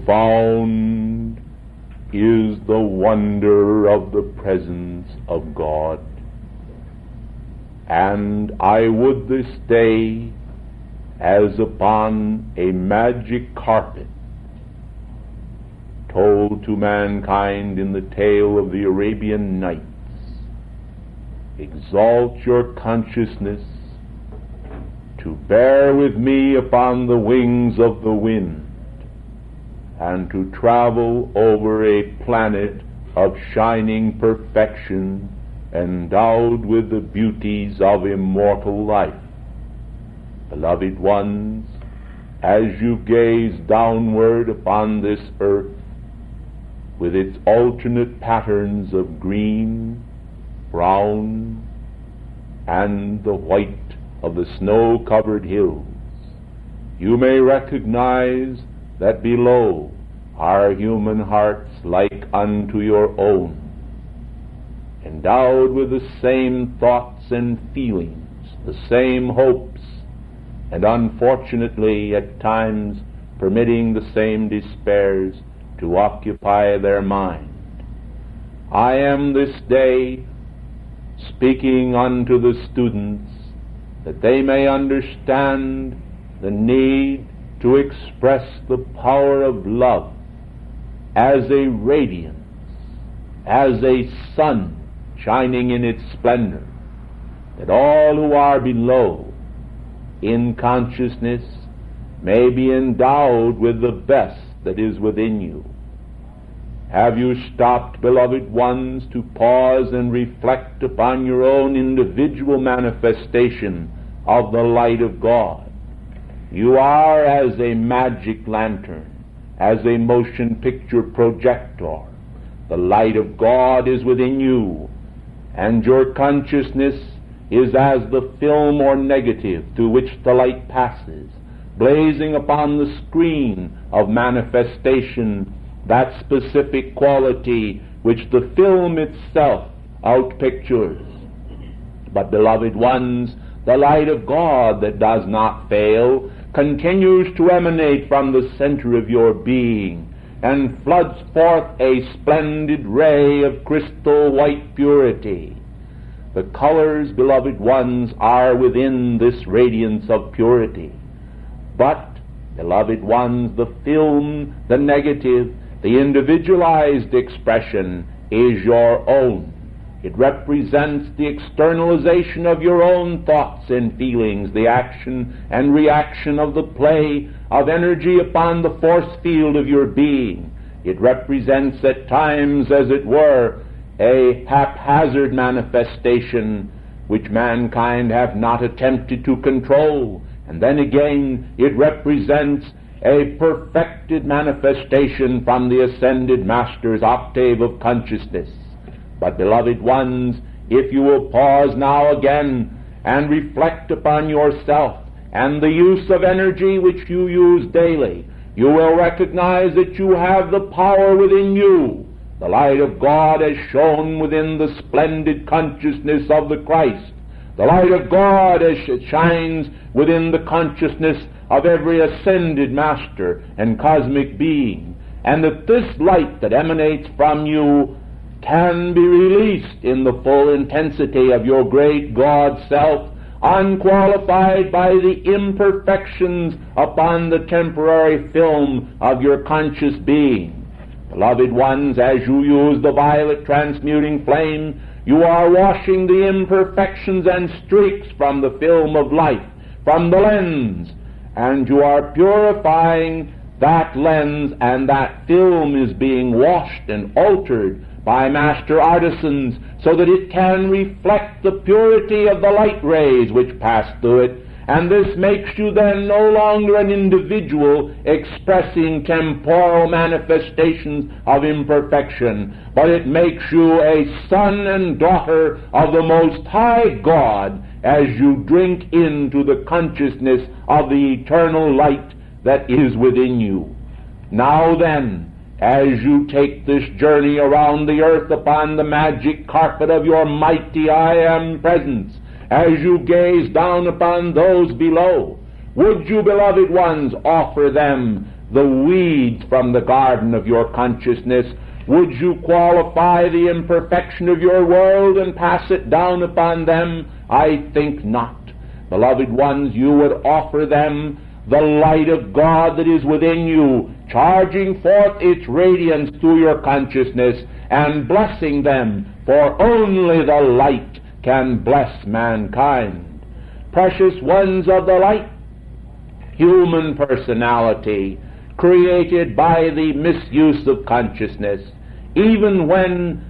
Speaker 1: profound is the wonder of the presence of God. And I would this day, as upon a magic carpet, told to mankind in the tale of the Arabian Nights, exalt your consciousness to bear with me upon the wings of the wind, and to travel over a planet of shining perfection endowed with the beauties of immortal life. Beloved ones, as you gaze downward upon this earth with its alternate patterns of green, brown, and the white of the snow-covered hills, you may recognize that below are human hearts like unto your own, endowed with the same thoughts and feelings, the same hopes, and unfortunately at times permitting the same despairs to occupy their mind. I am this day speaking unto the students that they may understand the need to express the power of love as a radiance, as a sun shining in its splendor, that all who are below in consciousness may be endowed with the best that is within you. Have you stopped, beloved ones, to pause and reflect upon your own individual manifestation of the light of God? You are as a magic lantern, as a motion picture projector. The light of God is within you, and your consciousness is as the film or negative through which the light passes, blazing upon the screen of manifestation that specific quality which the film itself outpictures. But, beloved ones, the light of God that does not fail continues to emanate from the center of your being and floods forth a splendid ray of crystal white purity. The colors, beloved ones, are within this radiance of purity. But, beloved ones, the film, the negative, the individualized expression is your own. It represents the externalization of your own thoughts and feelings, the action and reaction of the play of energy upon the force field of your being. It represents at times, as it were, a haphazard manifestation which mankind have not attempted to control. And then again, it represents a perfected manifestation from the ascended Master's octave of consciousness. But, beloved ones, if you will pause now again and reflect upon yourself and the use of energy which you use daily, you will recognize that you have the power within you. The light of God as shown within the splendid consciousness of the Christ. The light of God as it shines within the consciousness of every ascended master and cosmic being. And that this light that emanates from you can be released in the full intensity of your great God self, unqualified by the imperfections upon the temporary film of your conscious being. Beloved ones, as you use the violet transmuting flame, you are washing the imperfections and streaks from the film of life, from the lens, and you are purifying that lens, and that film is being washed and altered by master artisans so that it can reflect the purity of the light rays which pass through it. And this makes you then no longer an individual expressing temporal manifestations of imperfection, but it makes you a son and daughter of the Most High God as you drink into the consciousness of the eternal light that is within you. Now then, as you take this journey around the earth upon the magic carpet of your mighty I Am presence, as you gaze down upon those below, would you, beloved ones, offer them the weeds from the garden of your consciousness, would you qualify the imperfection of your world and pass it down upon them? I think not. Beloved ones, you would offer them the light of God that is within you, charging forth its radiance through your consciousness and blessing them, for only the light can bless mankind. Precious ones of the light, human personality, created by the misuse of consciousness, even when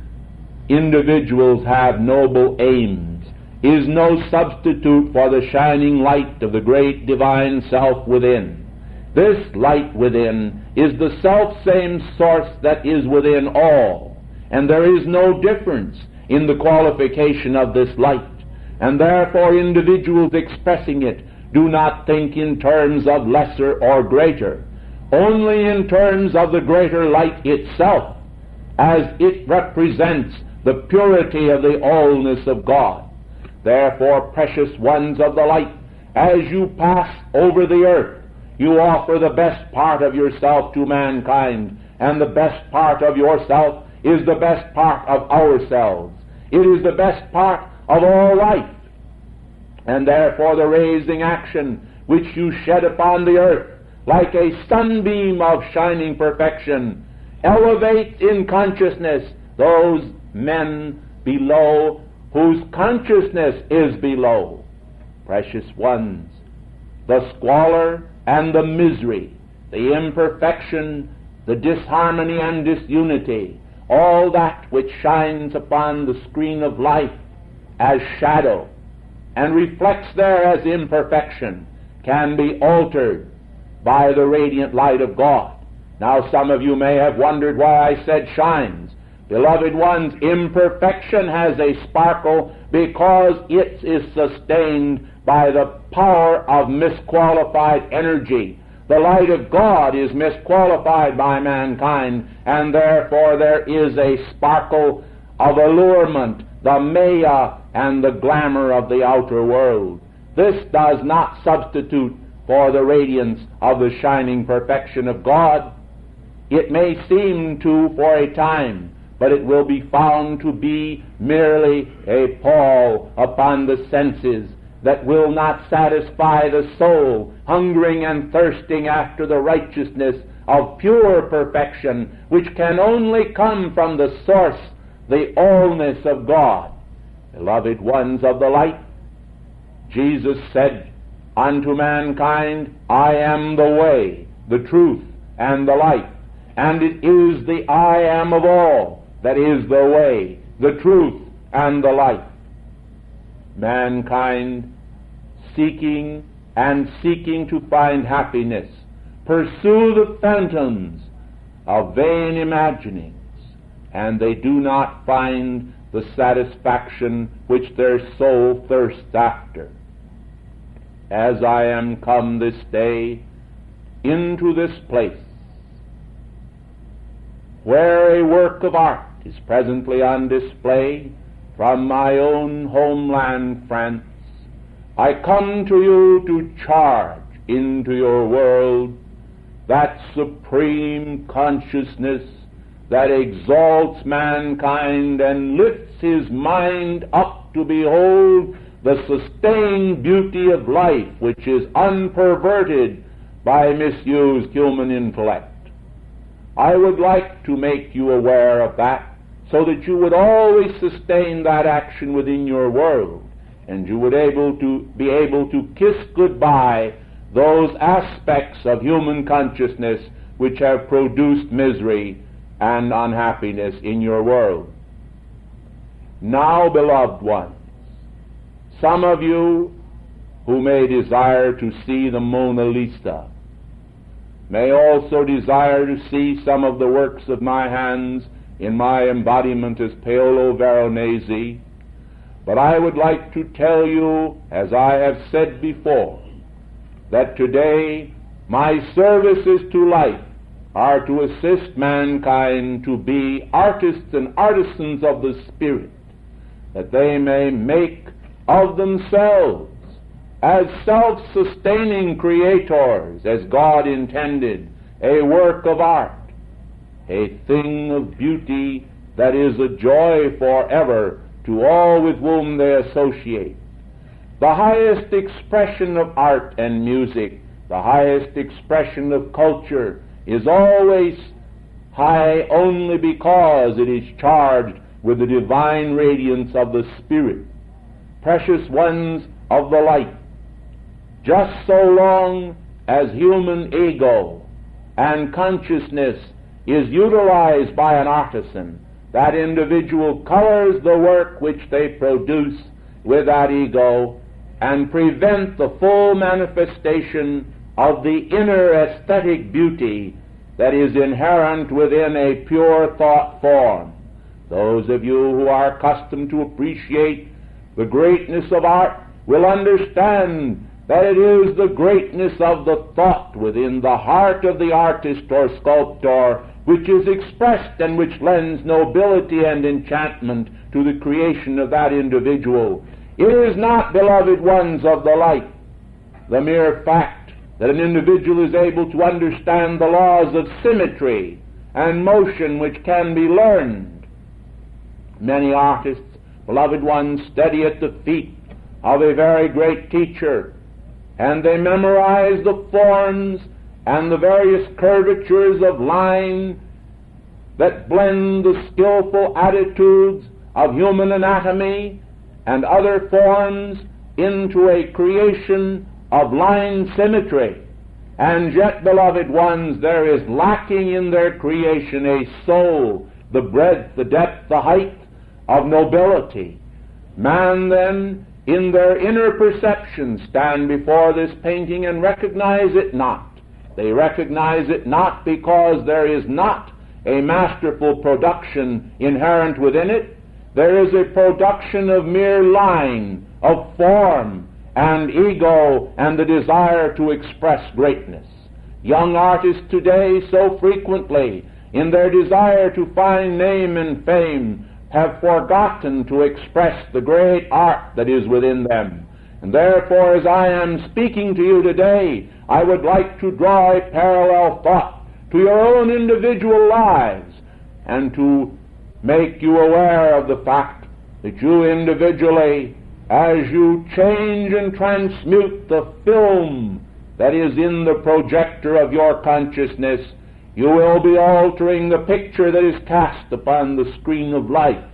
Speaker 1: individuals have noble aims, is no substitute for the shining light of the great divine self within. This light within is the self-same source that is within all, and there is no difference in the qualification of this light, and therefore individuals expressing it do not think in terms of lesser or greater, only in terms of the greater light itself, as it represents the purity of the allness of God. Therefore, precious ones of the light, as you pass over the earth, you offer the best part of yourself to mankind, and the best part of yourself is the best part of ourselves. It is the best part of all life. And therefore the raising action which you shed upon the earth, like a sunbeam of shining perfection, elevates in consciousness those men below whose consciousness is below. Precious ones, the squalor and the misery, the imperfection, the disharmony and disunity, all that which shines upon the screen of life as shadow and reflects there as imperfection, can be altered by the radiant light of God. Now some of you may have wondered why I said shines. Beloved ones, imperfection has a sparkle because it is sustained by the power of misqualified energy. The light of God is misqualified by mankind, and therefore there is a sparkle of allurement, the maya and the glamour of the outer world. This does not substitute for the radiance of the shining perfection of God. It may seem to for a time, but it will be found to be merely a pall upon the senses that will not satisfy the soul, hungering and thirsting after the righteousness of pure perfection, which can only come from the source, the allness of God. Beloved ones of the light, Jesus said unto mankind, I am the way, the truth, and the life, and it is the I am of all that is the way, the truth, and the life. Mankind, seeking to find happiness, pursue the phantoms of vain imaginings, and they do not find the satisfaction which their soul thirsts after. As I am come this day into this place, where a work of art is presently on display from my own homeland, France, I come to you to charge into your world that supreme consciousness that exalts mankind and lifts his mind up to behold the sustained beauty of life, which is unperverted by misused human intellect. I would like to make you aware of that, so that you would always sustain that action within your world, and you would be able to kiss goodbye those aspects of human consciousness which have produced misery and unhappiness in your world. Now, beloved ones, some of you who may desire to see the Mona Lisa may also desire to see some of the works of my hands in my embodiment as Paolo Veronese, but I would like to tell you, as I have said before, that today my services to life are to assist mankind to be artists and artisans of the Spirit, that they may make of themselves as self-sustaining creators as God intended, a work of art, a thing of beauty that is a joy forever to all with whom they associate. The highest expression of art and music, the highest expression of culture, is always high only because it is charged with the divine radiance of the Spirit. Precious ones of the light, just so long as human ego and consciousness is utilized by an artisan, that individual colors the work which they produce with that ego and prevent the full manifestation of the inner aesthetic beauty that is inherent within a pure thought form. Those of you who are accustomed to appreciate the greatness of art will understand that it is the greatness of the thought within the heart of the artist or sculptor which is expressed and which lends nobility and enchantment to the creation of that individual. It is not, beloved ones of the light, the mere fact that an individual is able to understand the laws of symmetry and motion which can be learned. Many artists, beloved ones, study at the feet of a very great teacher, and they memorize the forms and the various curvatures of line that blend the skillful attitudes of human anatomy and other forms into a creation of line symmetry. And yet, beloved ones, there is lacking in their creation a soul, the breadth, the depth, the height of nobility. Man, then, in their inner perception, stand before this painting and recognize it not. They recognize it not because there is not a masterful production inherent within it. There is a production of mere line, of form, and ego, and the desire to express greatness. Young artists today so frequently, in their desire to find name and fame, have forgotten to express the great art that is within them. And therefore, as I am speaking to you today, I would like to draw a parallel thought to your own individual lives and to make you aware of the fact that you individually, as you change and transmute the film that is in the projector of your consciousness, you will be altering the picture that is cast upon the screen of life,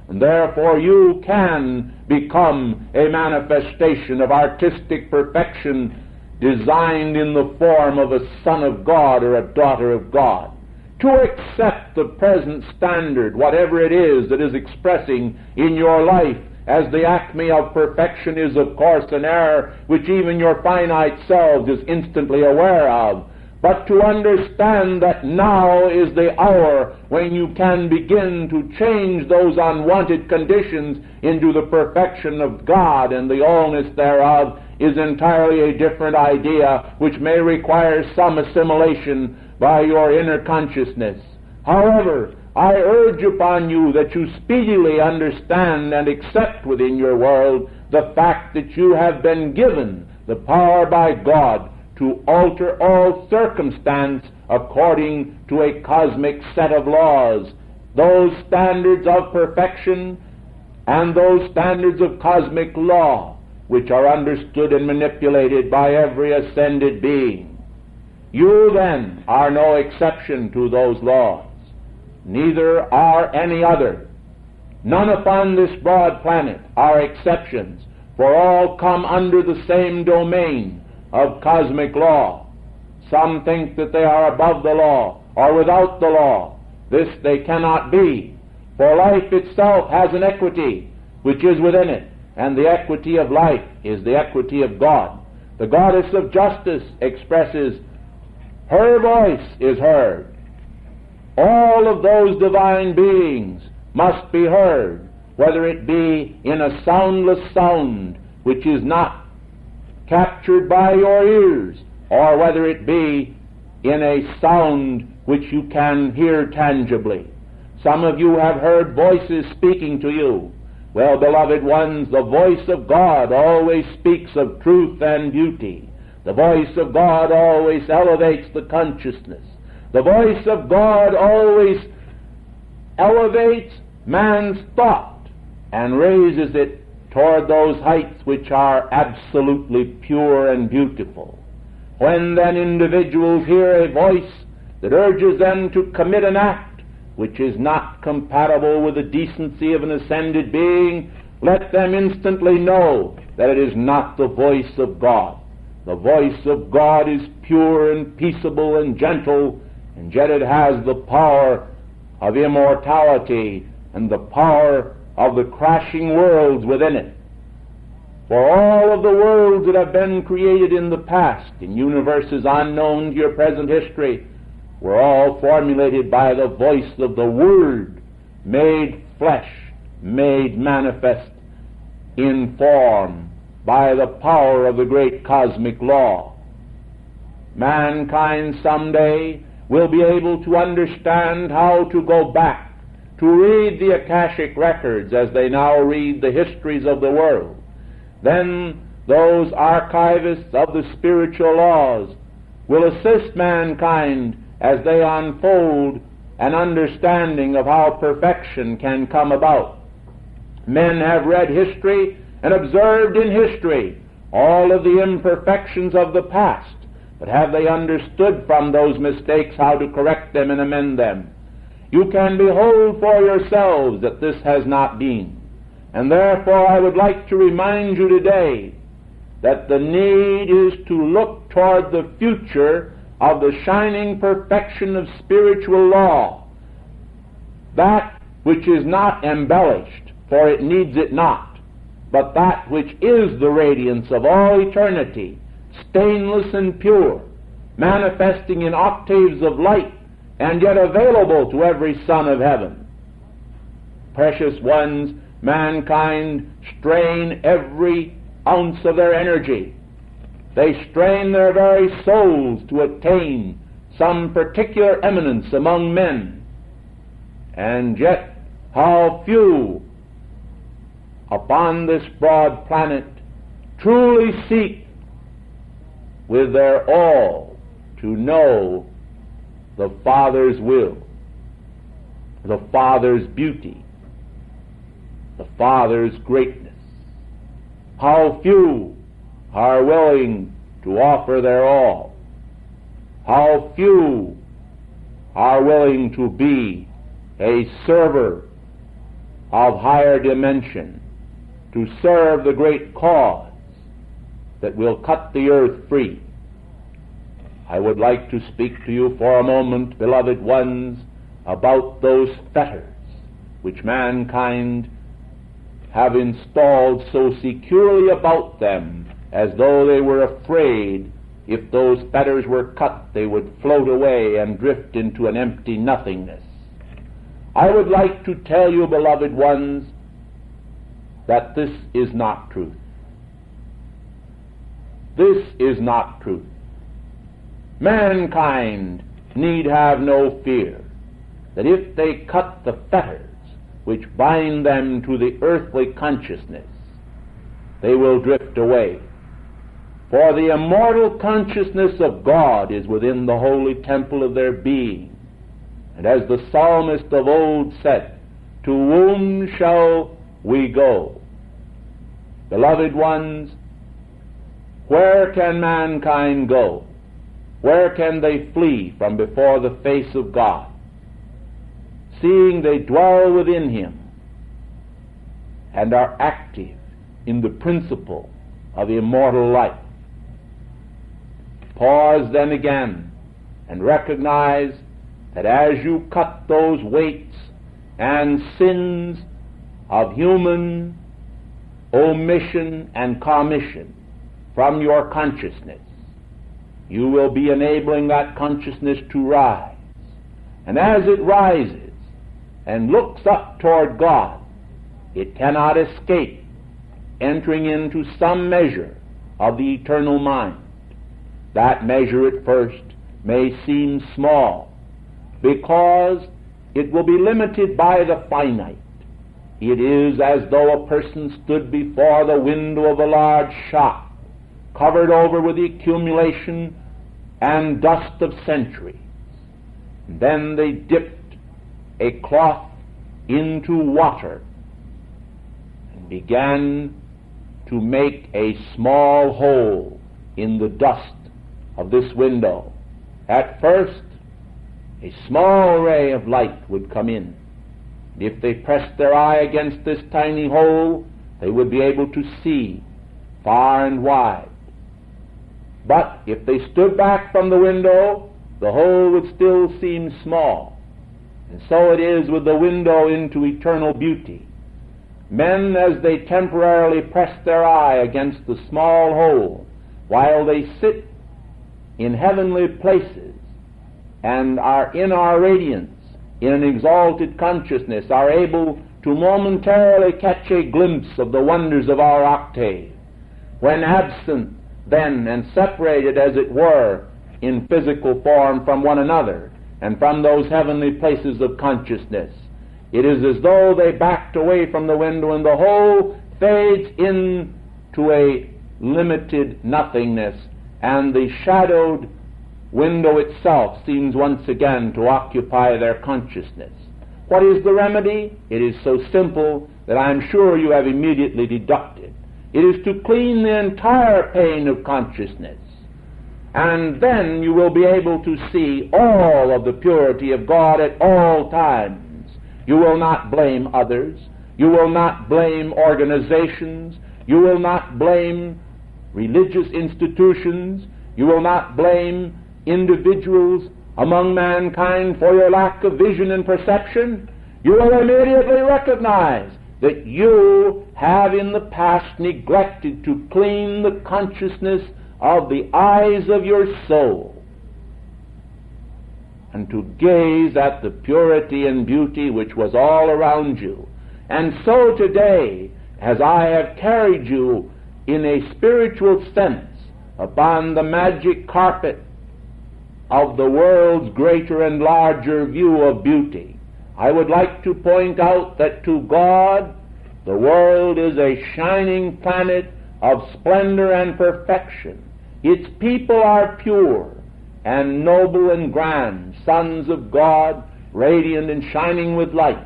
Speaker 1: and therefore you can become a manifestation of artistic perfection designed in the form of a son of God or a daughter of God. To accept the present standard, whatever it is that is expressing in your life as the acme of perfection, is of course an error which even your finite selves is instantly aware of. But to understand that now is the hour when you can begin to change those unwanted conditions into the perfection of God and the allness thereof is entirely a different idea which may require some assimilation by your inner consciousness. However, I urge upon you that you speedily understand and accept within your world the fact that you have been given the power by God to alter all circumstance according to a cosmic set of laws. Those standards of perfection and those standards of cosmic law which are understood and manipulated by every ascended being. You then are no exception to those laws. Neither are any other. None upon this broad planet are exceptions, for all come under the same domain of cosmic law. Some think that they are above the law or without the law. This they cannot be, for life itself has an equity which is within it, and the equity of life is the equity of God. The goddess of justice expresses, her voice is heard. All of those divine beings must be heard, whether it be in a soundless sound which is not captured by your ears, or whether it be in a sound which you can hear tangibly. Some of you have heard voices speaking to you. Well, beloved ones, the voice of God always speaks of truth and beauty. The voice of God always elevates the consciousness. The voice of God always elevates man's thought and raises it toward those heights which are absolutely pure and beautiful. When then individuals hear a voice that urges them to commit an act which is not compatible with the decency of an ascended being, let them instantly know that it is not the voice of God. The voice of God is pure and peaceable and gentle, and yet it has the power of immortality and the power of the crashing worlds within it. For all of the worlds that have been created in the past, in universes unknown to your present history, were all formulated by the voice of the Word, made flesh, made manifest in form by the power of the great cosmic law. Mankind someday will be able to understand how to go back to read the Akashic records as they now read the histories of the world. Then those archivists of the spiritual laws will assist mankind as they unfold an understanding of how perfection can come about. Men have read history and observed in history all of the imperfections of the past, but have they understood from those mistakes how to correct them and amend them? You can behold for yourselves that this has not been. And therefore I would like to remind you today that the need is to look toward the future of the shining perfection of spiritual law, that which is not embellished, for it needs it not, but that which is the radiance of all eternity, stainless and pure, manifesting in octaves of light, and yet available to every son of heaven. Precious ones, mankind strain every ounce of their energy. They strain their very souls to attain some particular eminence among men. And yet, how few upon this broad planet truly seek with their all to know the Father's will, the Father's beauty, the Father's greatness. How few are willing to offer their all. How few are willing to be a server of higher dimension, to serve the great cause that will cut the earth free. I would like to speak to you for a moment, beloved ones, about those fetters which mankind have installed so securely about them, as though they were afraid if those fetters were cut they would float away and drift into an empty nothingness. I would like to tell you, beloved ones, that this is not truth. This is not truth. Mankind need have no fear that if they cut the fetters which bind them to the earthly consciousness, they will drift away. For the immortal consciousness of God is within the holy temple of their being. And as the psalmist of old said, to whom shall we go? Beloved ones, where can mankind go? Where can they flee from before the face of God, seeing they dwell within Him and are active in the principle of immortal life? Pause then again and recognize that as you cut those weights and sins of human omission and commission from your consciousness, you will be enabling that consciousness to rise. And as it rises and looks up toward God, it cannot escape entering into some measure of the eternal mind. That measure at first may seem small, because it will be limited by the finite. It is as though a person stood before the window of a large shop, covered over with the accumulation and dust of centuries. Then they dipped a cloth into water and began to make a small hole in the dust of this window. At first, a small ray of light would come in. If they pressed their eye against this tiny hole, they would be able to see far and wide. But if they stood back from the window, the hole would still seem small. And so it is with the window into eternal beauty. Men, as they temporarily press their eye against the small hole, while they sit in heavenly places and are in our radiance, in an exalted consciousness, are able to momentarily catch a glimpse of the wonders of our octave. When absent then and separated, as it were, in physical form from one another and from those heavenly places of consciousness, it is as though they backed away from the window and the whole fades into a limited nothingness, and the shadowed window itself seems once again to occupy their consciousness. What is the remedy? It is so simple that I am sure you have immediately deducted. It is to clean the entire pane of consciousness, and then you will be able to see all of the purity of God at all times. You will not blame others. You will not blame organizations. You will not blame religious institutions. You will not blame individuals among mankind for your lack of vision and perception. You will immediately recognize that you have in the past neglected to clean the consciousness of the eyes of your soul and to gaze at the purity and beauty which was all around you. And so today, as I have carried you in a spiritual sense upon the magic carpet of the world's greater and larger view of beauty, I would like to point out that to God, the world is a shining planet of splendor and perfection. Its people are pure and noble and grand, sons of God, radiant and shining with light.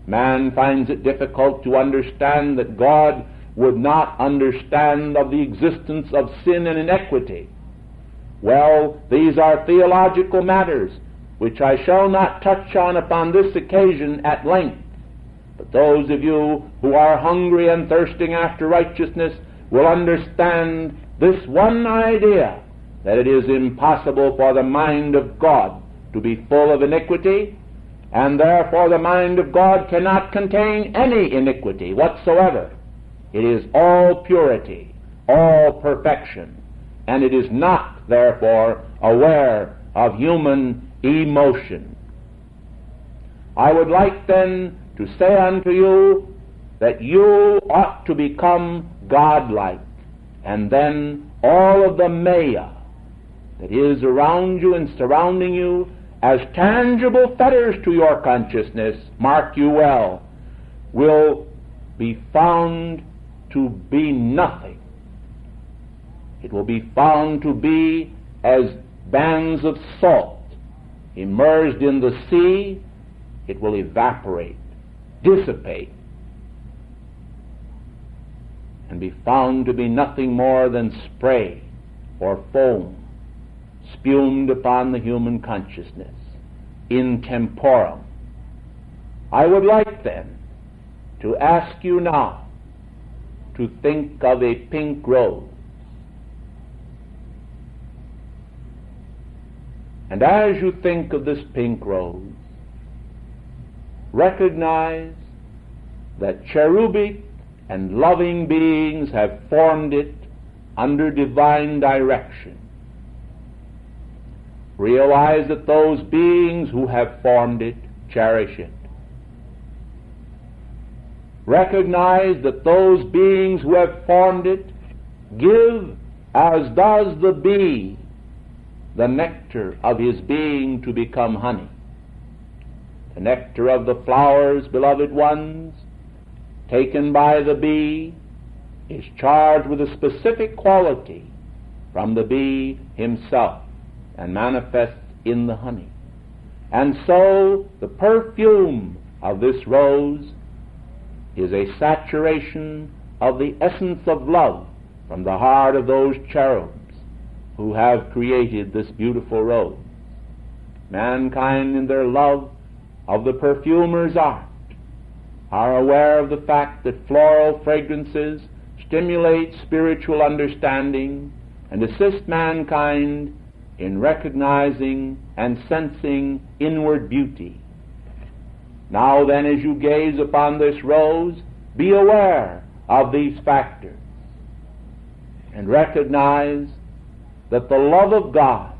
Speaker 1: Man finds it difficult to understand that God would not understand of the existence of sin and inequity. Well, these are theological matters which I shall not touch on upon this occasion at length. But those of you who are hungry and thirsting after righteousness will understand this one idea, that it is impossible for the mind of God to be full of iniquity, and therefore the mind of God cannot contain any iniquity whatsoever. It is all purity, all perfection, and it is not, therefore, aware of human emotion. I would like then to say unto you that you ought to become godlike, and then all of the maya that is around you and surrounding you as tangible fetters to your consciousness, mark you well, will be found to be nothing. It will be found to be as bands of salt immersed in the sea. It will evaporate, dissipate, and be found to be nothing more than spray or foam spumed upon the human consciousness, in temporum. I would like then to ask you now to think of a pink rose. And as you think of this pink rose, recognize that cherubic and loving beings have formed it under divine direction. Realize that those beings who have formed it cherish it. Recognize that those beings who have formed it give, as does the bee, the nectar of his being to become honey. The nectar of the flowers, beloved ones, taken by the bee, is charged with a specific quality from the bee himself and manifests in the honey. And so the perfume of this rose is a saturation of the essence of love from the heart of those cherubs who have created this beautiful rose. Mankind, in their love of the perfumer's art, are aware of the fact that floral fragrances stimulate spiritual understanding and assist mankind in recognizing and sensing inward beauty. Now then, as you gaze upon this rose, be aware of these factors and recognize that the love of God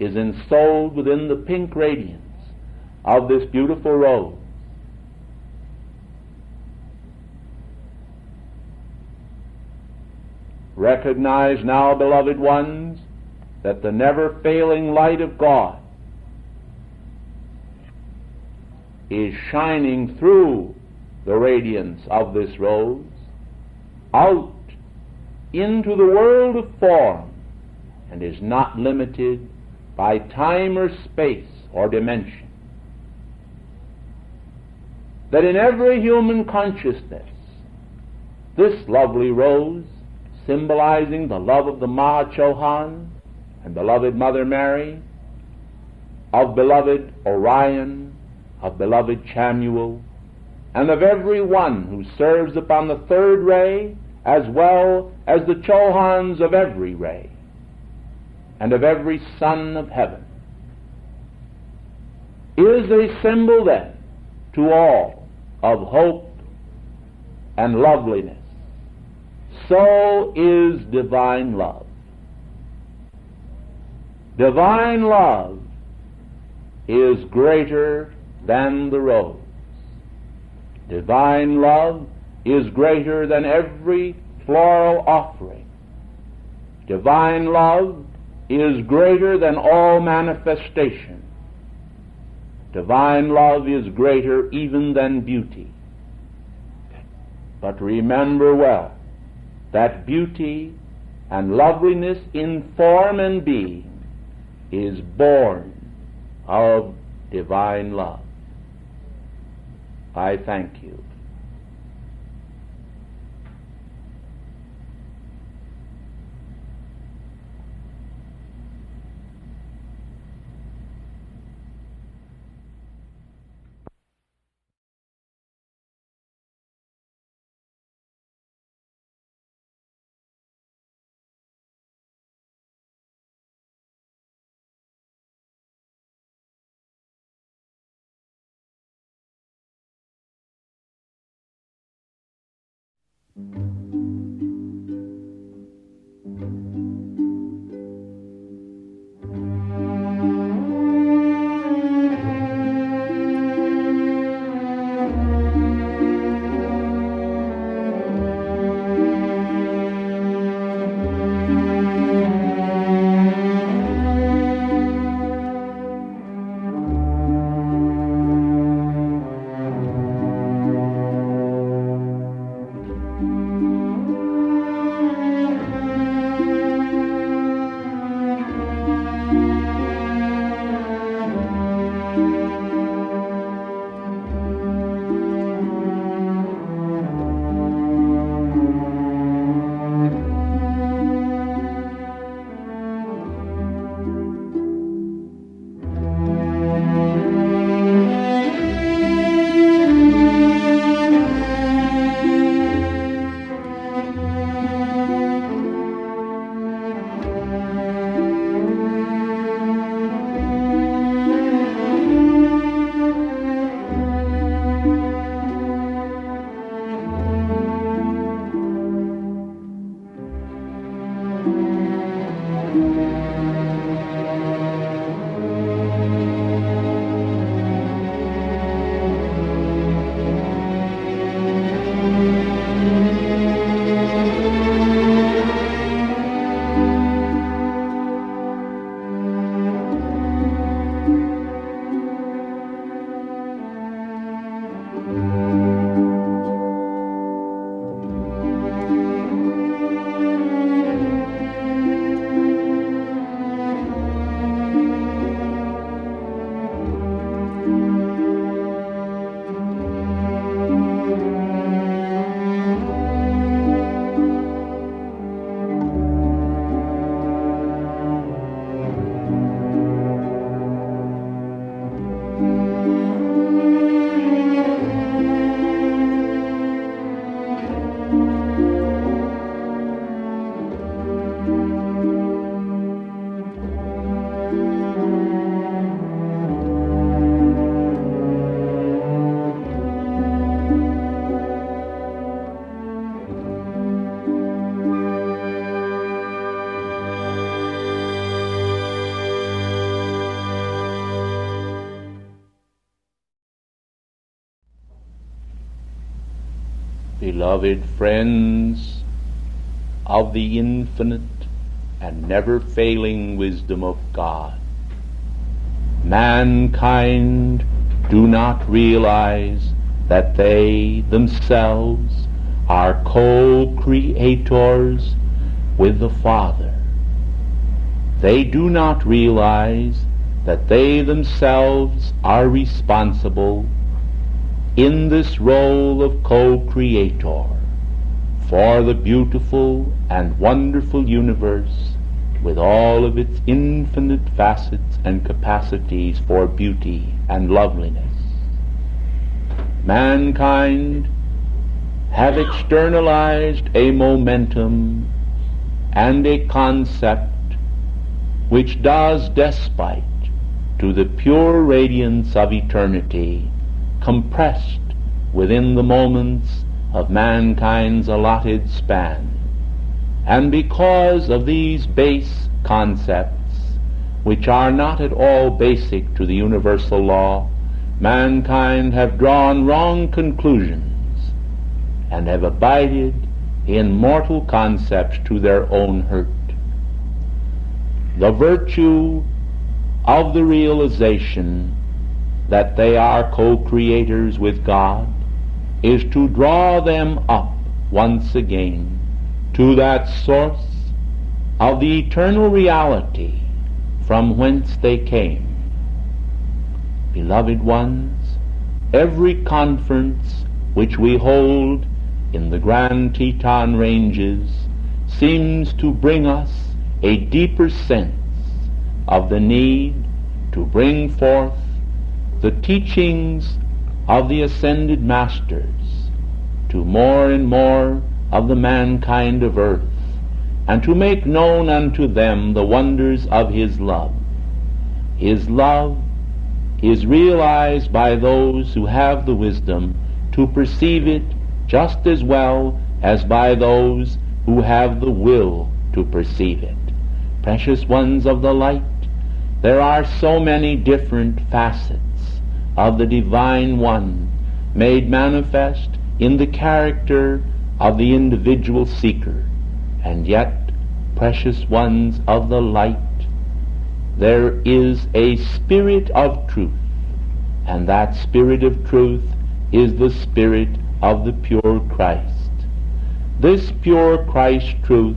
Speaker 1: is ensouled within the pink radiance of this beautiful rose. Recognize now, beloved ones, that the never-failing light of God is shining through the radiance of this rose out into the world of form, and is not limited by time or space or dimension. That in every human consciousness, this lovely rose, symbolizing the love of the Maha-Chohan and beloved Mother Mary, of beloved Orion, of beloved Chamuel, and of every one who serves upon the third ray, as well as the Chohans of every ray, and of every son of heaven, is a symbol then to all of hope and loveliness. So is divine love. Divine love is greater than the rose. Divine love is greater than every floral offering. Divine love is greater than all manifestation. Divine love is greater even than beauty. But remember well that beauty and loveliness in form and being is born of divine love. I thank you. Beloved friends of the infinite and never-failing wisdom of God, mankind do not realize that they themselves are co-creators with the Father. They do not realize that they themselves are responsible in this role of co-creator for the beautiful and wonderful universe with all of its infinite facets and capacities for beauty and loveliness. Mankind have externalized a momentum and a concept which does despite to the pure radiance of eternity compressed within the moments of mankind's allotted span. And because of these base concepts, which are not at all basic to the universal law, mankind have drawn wrong conclusions and have abided in mortal concepts to their own hurt. The virtue of the realization that they are co-creators with God is to draw them up once again to that source of the eternal reality from whence they came. Beloved ones, every conference which we hold in the Grand Teton Ranges seems to bring us a deeper sense of the need to bring forth the teachings of the ascended masters to more and more of the mankind of earth, and to make known unto them the wonders of his love. His love is realized by those who have the wisdom to perceive it just as well as by those who have the will to perceive it. Precious ones of the light, there are so many different facets of the Divine One made manifest in the character of the individual seeker. And yet, precious ones of the light, there is a spirit of truth, and that spirit of truth is the spirit of the pure Christ. This pure Christ truth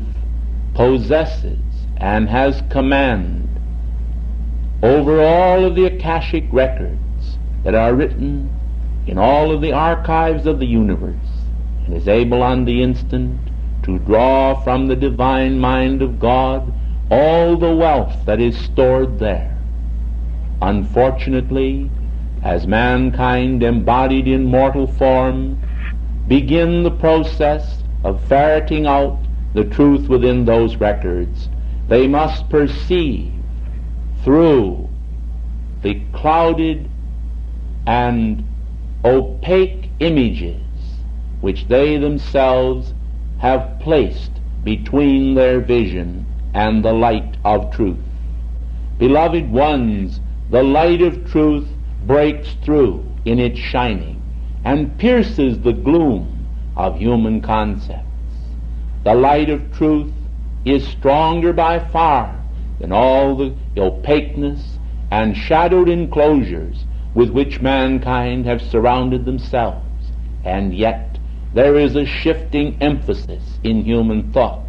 Speaker 1: possesses and has command over all of the Akashic records that are written in all of the archives of the universe, and is able on the instant to draw from the divine mind of God all the wealth that is stored there. Unfortunately, as mankind embodied in mortal form begin the process of ferreting out the truth within those records, they must perceive through the clouded and opaque images which they themselves have placed between their vision and the light of truth. Beloved ones, the light of truth breaks through in its shining and pierces the gloom of human concepts. The light of truth is stronger by far than all the opaqueness and shadowed enclosures with which mankind have surrounded themselves. And yet there is a shifting emphasis in human thought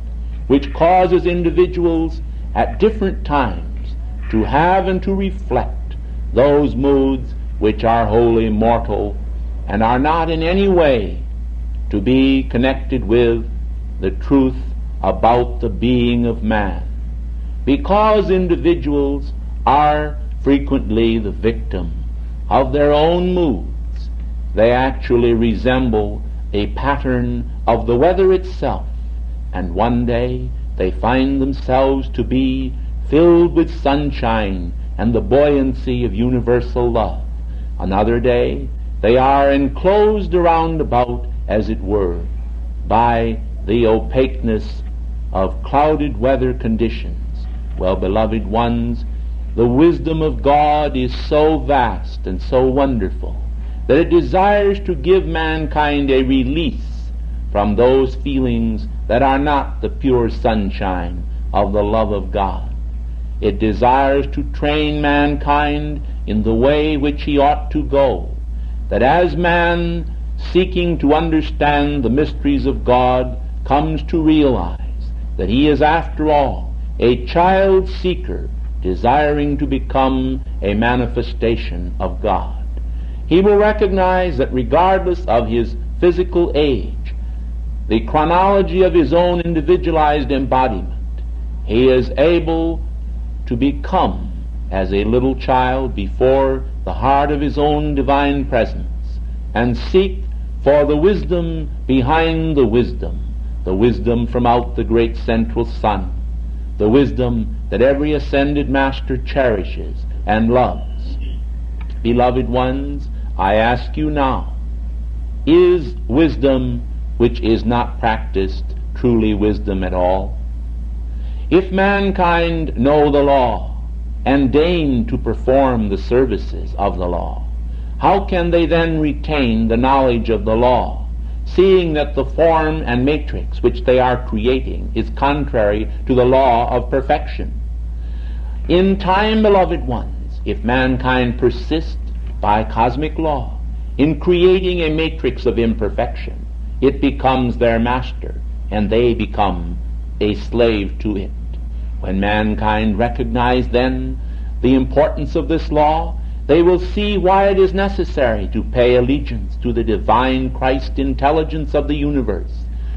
Speaker 1: which causes individuals at different times to have and to reflect those moods which are wholly mortal and are not in any way to be connected with the truth about the being of man. Because individuals are frequently the victim of their own moods, they actually resemble a pattern of the weather itself, and one day they find themselves to be filled with sunshine and the buoyancy of universal love. Another day they are enclosed around about, as it were, by the opaqueness of clouded weather conditions. Well, beloved ones, the wisdom of God is so vast and so wonderful that it desires to give mankind a release from those feelings that are not the pure sunshine of the love of God. It desires to train mankind in the way which he ought to go, that as man, seeking to understand the mysteries of God, comes to realize that he is, after all, a child seeker desiring to become a manifestation of God. He will recognize that regardless of his physical age, the chronology of his own individualized embodiment, he is able to become as a little child before the heart of his own divine presence and seek for the wisdom behind the wisdom from out the great central sun, the wisdom that every ascended master cherishes and loves. Beloved ones, I ask you now, is wisdom which is not practiced truly wisdom at all? If mankind know the law and deign to perform the services of the law, how can they then retain the knowledge of the law, seeing that the form and matrix which they are creating is contrary to the law of perfection? In time, beloved ones, if mankind persist by cosmic law in creating a matrix of imperfection, it becomes their master, and they become a slave to it. When mankind recognize then the importance of this law, they will see why it is necessary to pay allegiance to the divine Christ intelligence of the universe,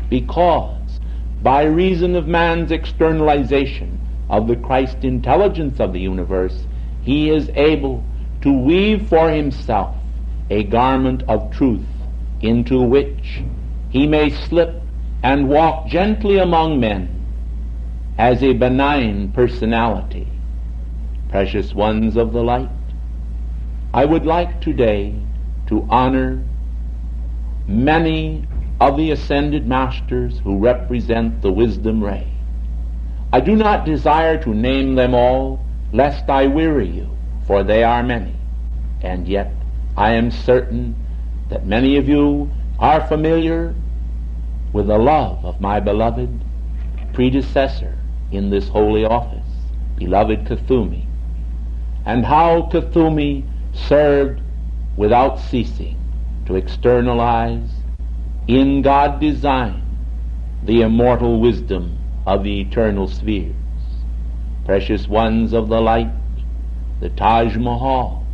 Speaker 1: because by reason of man's externalization of the Christ intelligence of the universe, he is able to weave for himself a garment of truth into which he may slip and walk gently among men as a benign personality. Precious ones of the light, I would like today to honor many of the ascended masters who represent the wisdom ray. I do not desire to name them all, lest I weary you, for they are many, and yet I am certain that many of you are familiar with the love of my beloved predecessor in this holy office, beloved Kuthumi, and how Kuthumi served without ceasing to externalize in God design the immortal wisdom of the eternal spheres. Precious ones of the light, the Taj Mahal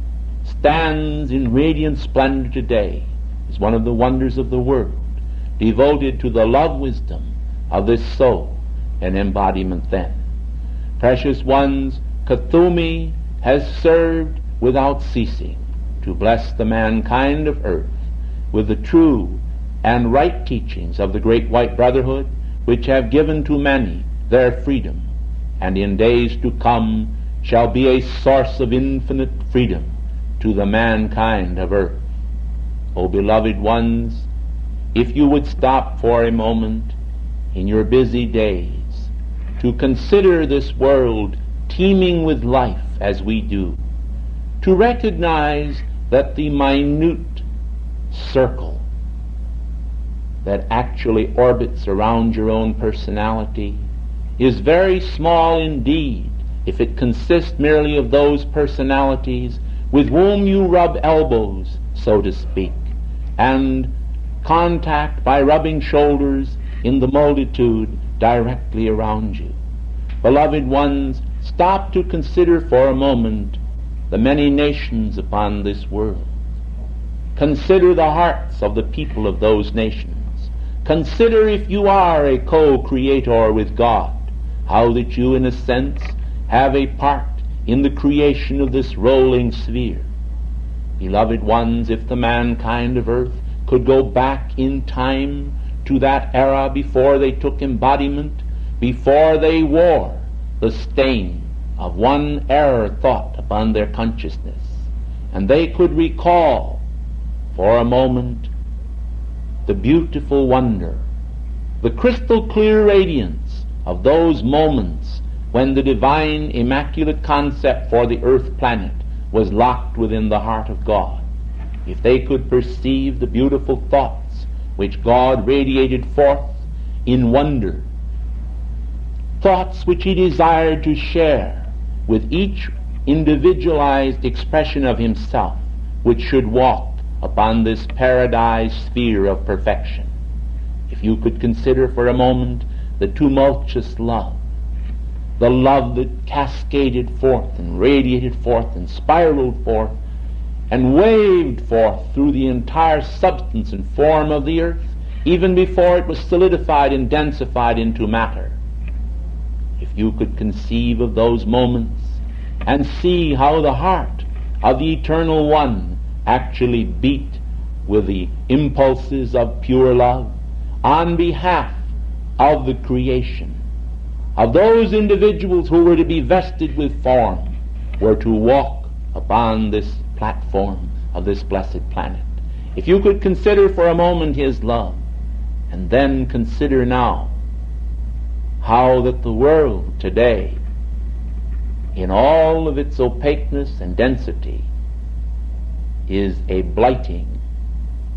Speaker 1: stands in radiant splendor today as one of the wonders of the world, devoted to the love wisdom of this soul and embodiment then. Precious ones, Kuthumi has served without ceasing to bless the mankind of earth with the true and right teachings of the great white brotherhood, which have given to many their freedom, and in days to come shall be a source of infinite freedom to the mankind of earth. O beloved ones, if you would stop for a moment in your busy days to consider this world teeming with life as we do, to recognize that the minute circle that actually orbits around your own personality is very small indeed if it consists merely of those personalities with whom you rub elbows, so to speak, and contact by rubbing shoulders in the multitude directly around you. Beloved ones, stop to consider for a moment the many nations upon this world. Consider the hearts of the people of those nations. Consider, if you are a co-creator with God, how that you in a sense have a part in the creation of this rolling sphere. Beloved ones, if the mankind of earth could go back in time to that era before they took embodiment, before they wore the stain of one error thought upon their consciousness, and they could recall for a moment the beautiful wonder, the crystal clear radiance of those moments when the divine immaculate concept for the earth planet was locked within the heart of God, if they could perceive the beautiful thoughts which God radiated forth in wonder, thoughts which he desired to share with each individualized expression of himself, which should walk upon this paradise sphere of perfection. If you could consider for a moment the tumultuous love, the love that cascaded forth and radiated forth and spiraled forth and waved forth through the entire substance and form of the earth, even before it was solidified and densified into matter. If you could conceive of those moments and see how the heart of the Eternal One actually beat with the impulses of pure love on behalf of the creation, of those individuals who were to be vested with form, were to walk upon this platform of this blessed planet. If you could consider for a moment his love, and then consider now how that the world today, in all of its opaqueness and density, is a blighting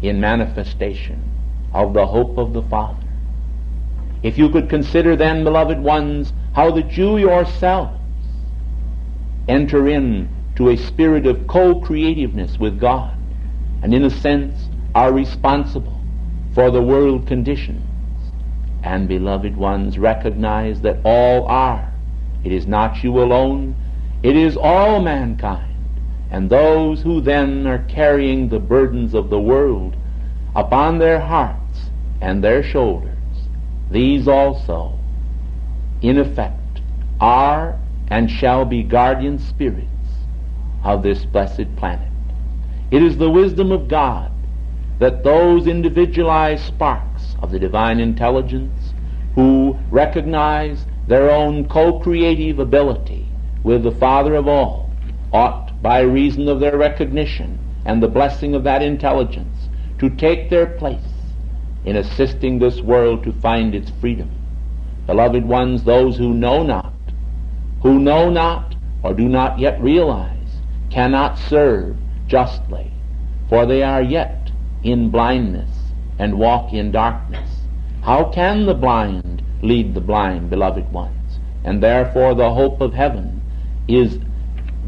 Speaker 1: in manifestation of the hope of the Father. If you could consider then, beloved ones, how that you yourselves enter into a spirit of co-creativeness with God, and in a sense are responsible for the world conditions, and, beloved ones, recognize that all are. It is not you alone, it is all mankind, and those who then are carrying the burdens of the world upon their hearts and their shoulders, these also, in effect, are and shall be guardian spirits of this blessed planet. It is the wisdom of God that those individualized sparks of the divine intelligence who recognize their own co-creative ability with the Father of all ought, by reason of their recognition and the blessing of that intelligence, to take their place in assisting this world to find its freedom. Beloved ones, those who know not or do not yet realize, cannot serve justly, for they are yet in blindness and walk in darkness. How can the blind lead the blind, beloved ones? And therefore the hope of heaven is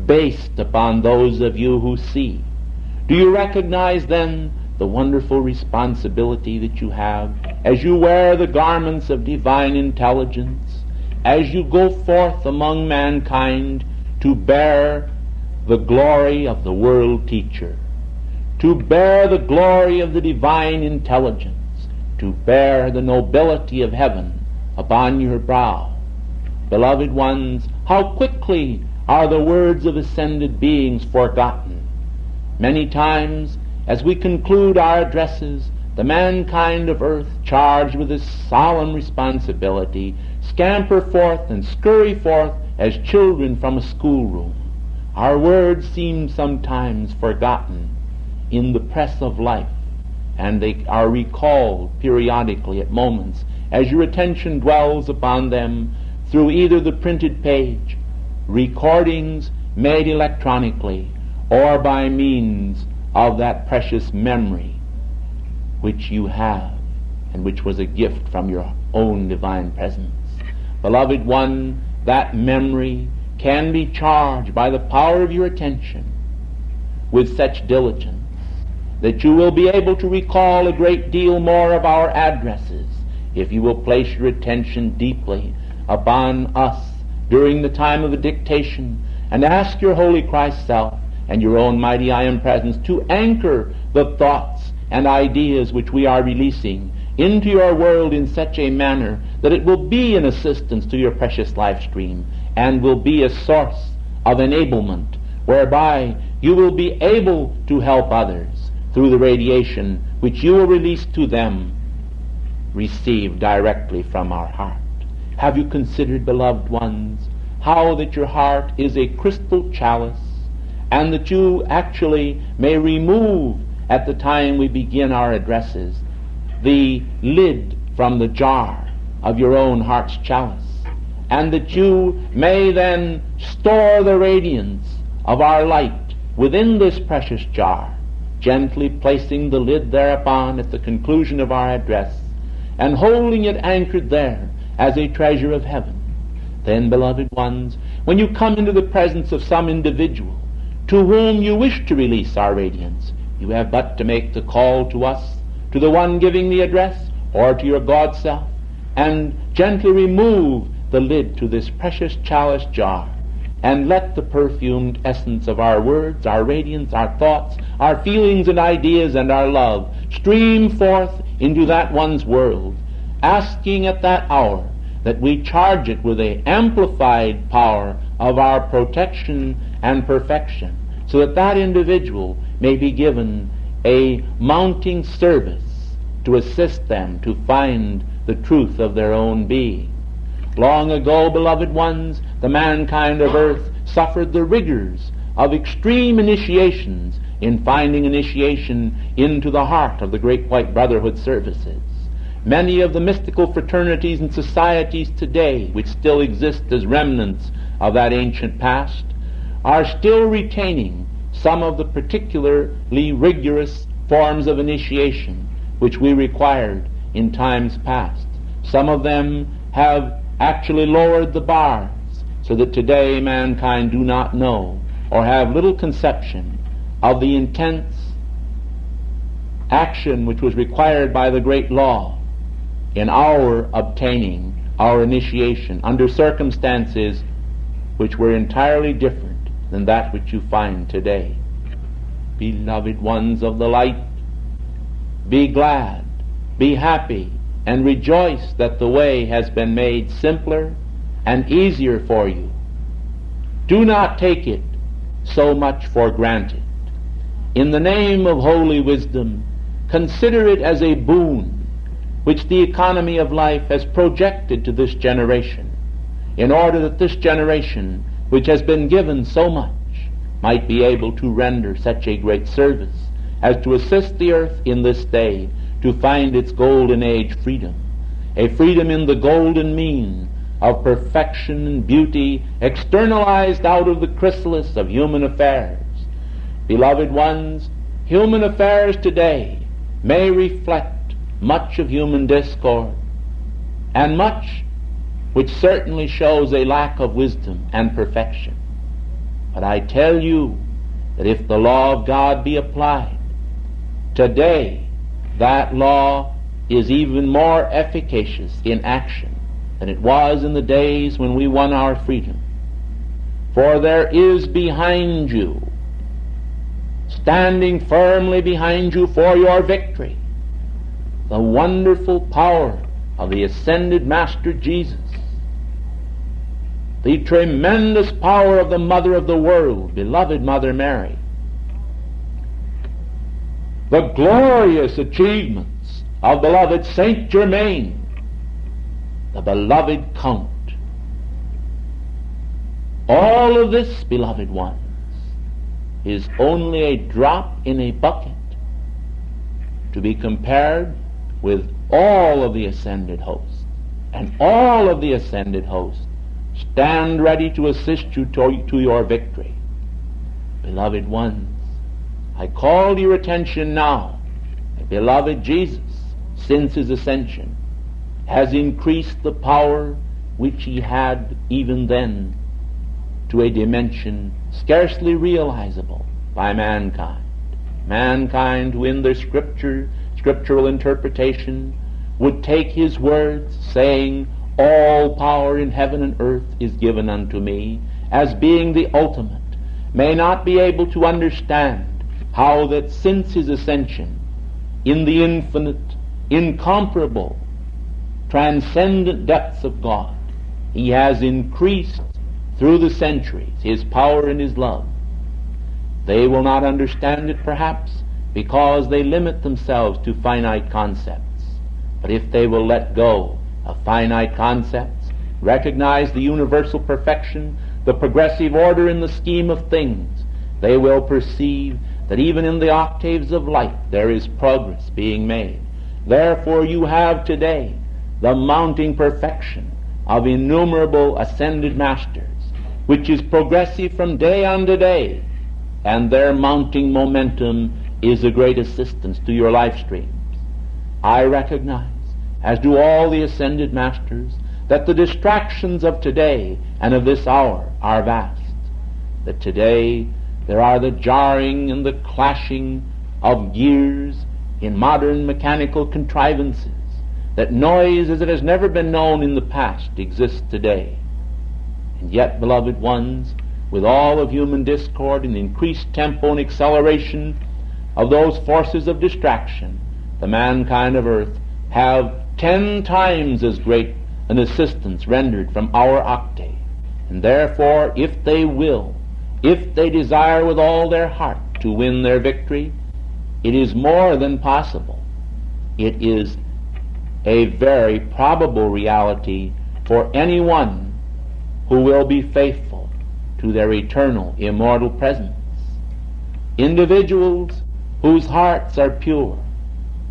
Speaker 1: based upon those of you who see. Do you recognize then the wonderful responsibility that you have as you wear the garments of divine intelligence, as you go forth among mankind to bear the glory of the world teacher, to bear the glory of the divine intelligence, to bear the nobility of heaven upon your brow? Beloved ones, how quickly are the words of ascended beings forgotten. Many times, as we conclude our addresses, the mankind of earth, charged with this solemn responsibility, scamper forth and scurry forth as children from a schoolroom. Our words seem sometimes forgotten in the press of life, and they are recalled periodically at moments as your attention dwells upon them through either the printed page, recordings made electronically, or by means of that precious memory which you have and which was a gift from your own divine presence. Beloved one, that memory can be charged by the power of your attention with such diligence that you will be able to recall a great deal more of our addresses if you will place your attention deeply upon us during the time of the dictation, and ask your Holy Christ self and your own mighty I Am presence to anchor the thoughts and ideas which we are releasing into your world in such a manner that it will be an assistance to your precious life stream and will be a source of enablement whereby you will be able to help others through the radiation which you will release to them, received directly from our heart. Have you considered, beloved ones, how that your heart is a crystal chalice, and that you actually may remove, at the time we begin our addresses, the lid from the jar of your own heart's chalice, and that you may then store the radiance of our light within this precious jar, gently placing the lid thereupon at the conclusion of our address, and holding it anchored there as a treasure of heaven. Then, beloved ones, when you come into the presence of some individual to whom you wish to release our radiance, you have but to make the call to us, to the one giving the address, or to your God self, and gently remove the lid to this precious chalice jar, and let the perfumed essence of our words, our radiance, our thoughts, our feelings and ideas, and our love stream forth into that one's world, asking at that hour that we charge it with the amplified power of our protection and perfection, so that that individual may be given a mounting service to assist them to find the truth of their own being. Long ago, beloved ones, the mankind of earth suffered the rigors of extreme initiations in finding initiation into the heart of the great white brotherhood services. Many of the mystical fraternities and societies today, which still exist as remnants of that ancient past, are still retaining some of the particularly rigorous forms of initiation which we required in times past. Some of them have actually lowered the bars, so that today mankind do not know or have little conception of the intense action which was required by the great law in our obtaining our initiation under circumstances which were entirely different than that which you find today. Beloved ones of the light, be glad, be happy, and rejoice that the way has been made simpler and easier for you. Do not take it so much for granted. In the name of holy wisdom, consider it as a boon which the economy of life has projected to this generation, in order that this generation, which has been given so much, might be able to render such a great service as to assist the earth in this day to find its golden age freedom, a freedom in the golden mean of perfection and beauty externalized out of the chrysalis of human affairs. Beloved ones, human affairs today may reflect much of human discord, and much which certainly shows a lack of wisdom and perfection. But I tell you that if the law of God be applied, today that law is even more efficacious in action than it was in the days when we won our freedom. For there is behind you, standing firmly behind you for your victory, the wonderful power of the ascended Master Jesus, the tremendous power of the Mother of the world, beloved Mother Mary, the glorious achievements of beloved Saint Germain, the beloved Count. All of this, beloved ones, is only a drop in a bucket to be compared with all of the ascended host. And all of the ascended host stand ready to assist you to your victory. Beloved ones, I call your attention now that beloved Jesus, since his ascension, has increased the power which he had even then to a dimension scarcely realizable by mankind. Mankind who in their scriptural interpretation would take his words, saying, all power in heaven and earth is given unto me, as being the ultimate, may not be able to understand how that since his ascension, in the infinite, incomparable, transcendent depths of God, he has increased through the centuries his power and his love. They will not understand it perhaps because they limit themselves to finite concepts. But if they will let go of finite concepts, recognize the universal perfection, the progressive order in the scheme of things, they will perceive that even in the octaves of light there is progress being made. Therefore you have today the mounting perfection of innumerable ascended masters, which is progressive from day unto day, and their mounting momentum is a great assistance to your life streams. I recognize, as do all the ascended masters, that the distractions of today and of this hour are vast. That today there are the jarring and the clashing of gears in modern mechanical contrivances, that noise as it has never been known in the past exists today. And yet, beloved ones, with all of human discord and increased tempo and acceleration of those forces of distraction, the mankind of earth have 10 times as great an assistance rendered from our octave. And therefore, if they will, if they desire with all their heart to win their victory, it is more than possible. It is a very probable reality for anyone who will be faithful to their eternal, immortal presence. Individuals whose hearts are pure,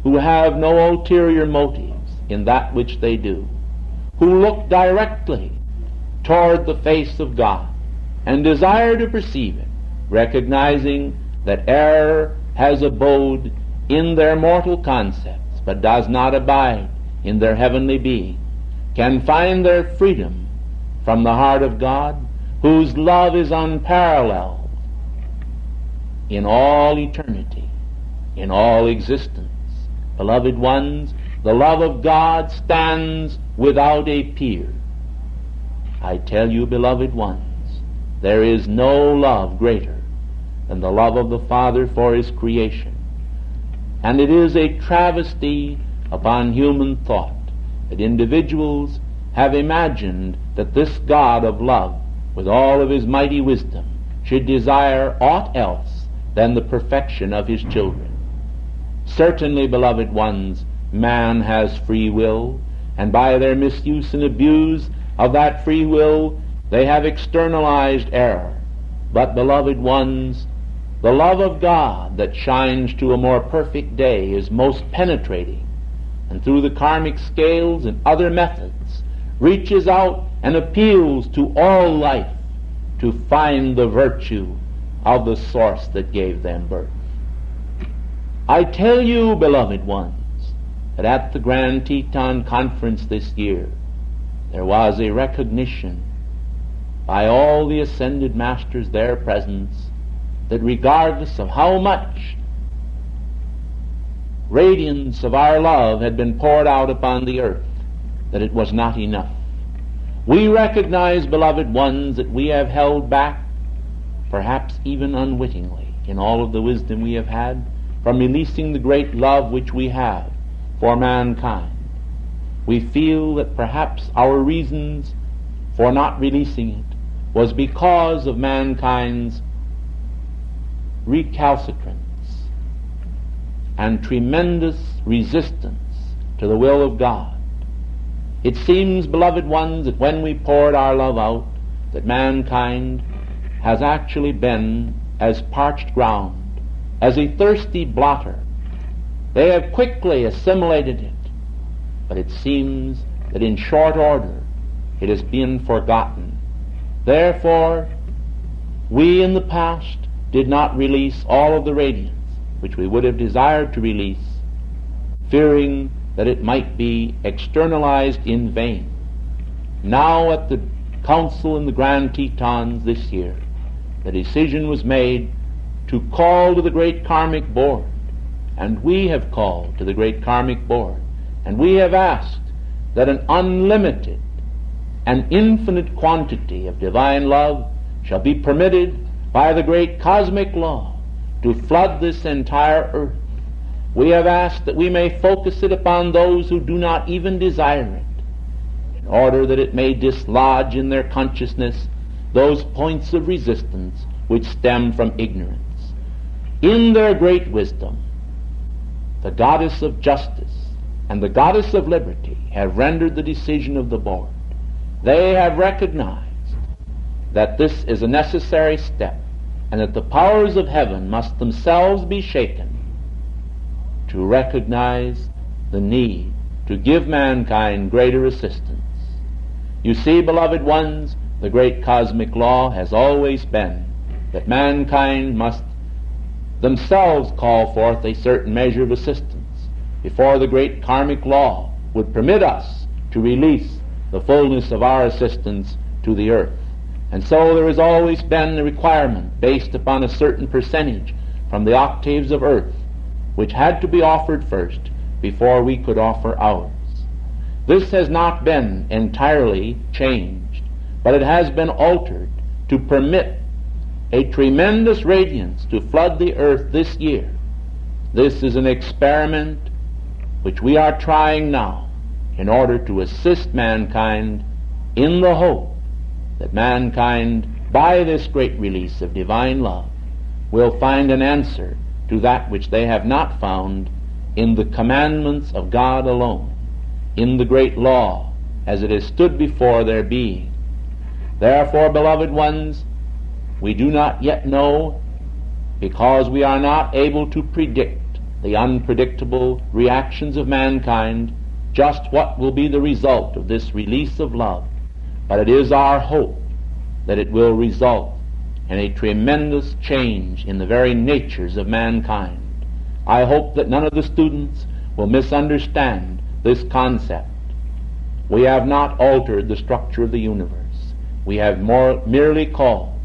Speaker 1: who have no ulterior motives in that which they do, who look directly toward the face of God and desire to perceive it, recognizing that error has abode in their mortal concepts but does not abide in their heavenly being, can find their freedom from the heart of God, whose love is unparalleled in all eternity, in all existence. Beloved ones, the love of God stands without a peer. I tell you, beloved ones, there is no love greater than the love of the Father for His creation. And it is a travesty upon human thought that individuals have imagined that this God of love, with all of His mighty wisdom, should desire aught else than the perfection of His children. Certainly, beloved ones, man has free will, and by their misuse and abuse of that free will, they have externalized error. But, beloved ones, the love of God that shines to a more perfect day is most penetrating, and through the karmic scales and other methods reaches out and appeals to all life to find the virtue of the source that gave them birth. I tell you, beloved ones, that at the Grand Teton Conference this year, there was a recognition by all the ascended masters there present that regardless of how much radiance of our love had been poured out upon the earth, that it was not enough. We recognize, beloved ones, that we have held back, perhaps even unwittingly, in all of the wisdom we have had, from releasing the great love which we have for mankind. We feel that perhaps our reasons for not releasing it was because of mankind's recalcitrance and tremendous resistance to the will of God. It seems, beloved ones, that when we poured our love out, that mankind has actually been as parched ground, as a thirsty blotter. They have quickly assimilated it, but it seems that in short order it has been forgotten. Therefore, we in the past did not release all of the radiance which we would have desired to release, fearing that it might be externalized in vain. Now at the council in the Grand Tetons this year, the decision was made to call to the great karmic board, and we have called to the great karmic board, and we have asked that an unlimited and infinite quantity of divine love shall be permitted by the great cosmic law to flood this entire earth. We have asked that we may focus it upon those who do not even desire it, in order that it may dislodge in their consciousness those points of resistance which stem from ignorance. In their great wisdom, the goddess of justice and the goddess of liberty have rendered the decision of the board. They have recognized that this is a necessary step, and that the powers of heaven must themselves be shaken to recognize the need to give mankind greater assistance. You see, beloved ones, the great cosmic law has always been that mankind must themselves call forth a certain measure of assistance before the great karmic law would permit us to release the fullness of our assistance to the earth. And so there has always been a requirement based upon a certain percentage from the octaves of earth, which had to be offered first before we could offer ours. This has not been entirely changed, but it has been altered to permit a tremendous radiance to flood the earth this year. This is an experiment which we are trying now in order to assist mankind in the hope that mankind, by this great release of divine love, will find an answer to that which they have not found in the commandments of God alone, in the great law as it has stood before their being. Therefore, beloved ones, we do not yet know, because we are not able to predict the unpredictable reactions of mankind, just what will be the result of this release of love. But it is our hope that it will result in a tremendous change in the very natures of mankind. I hope that none of the students will misunderstand this concept. We have not altered the structure of the universe. We have merely called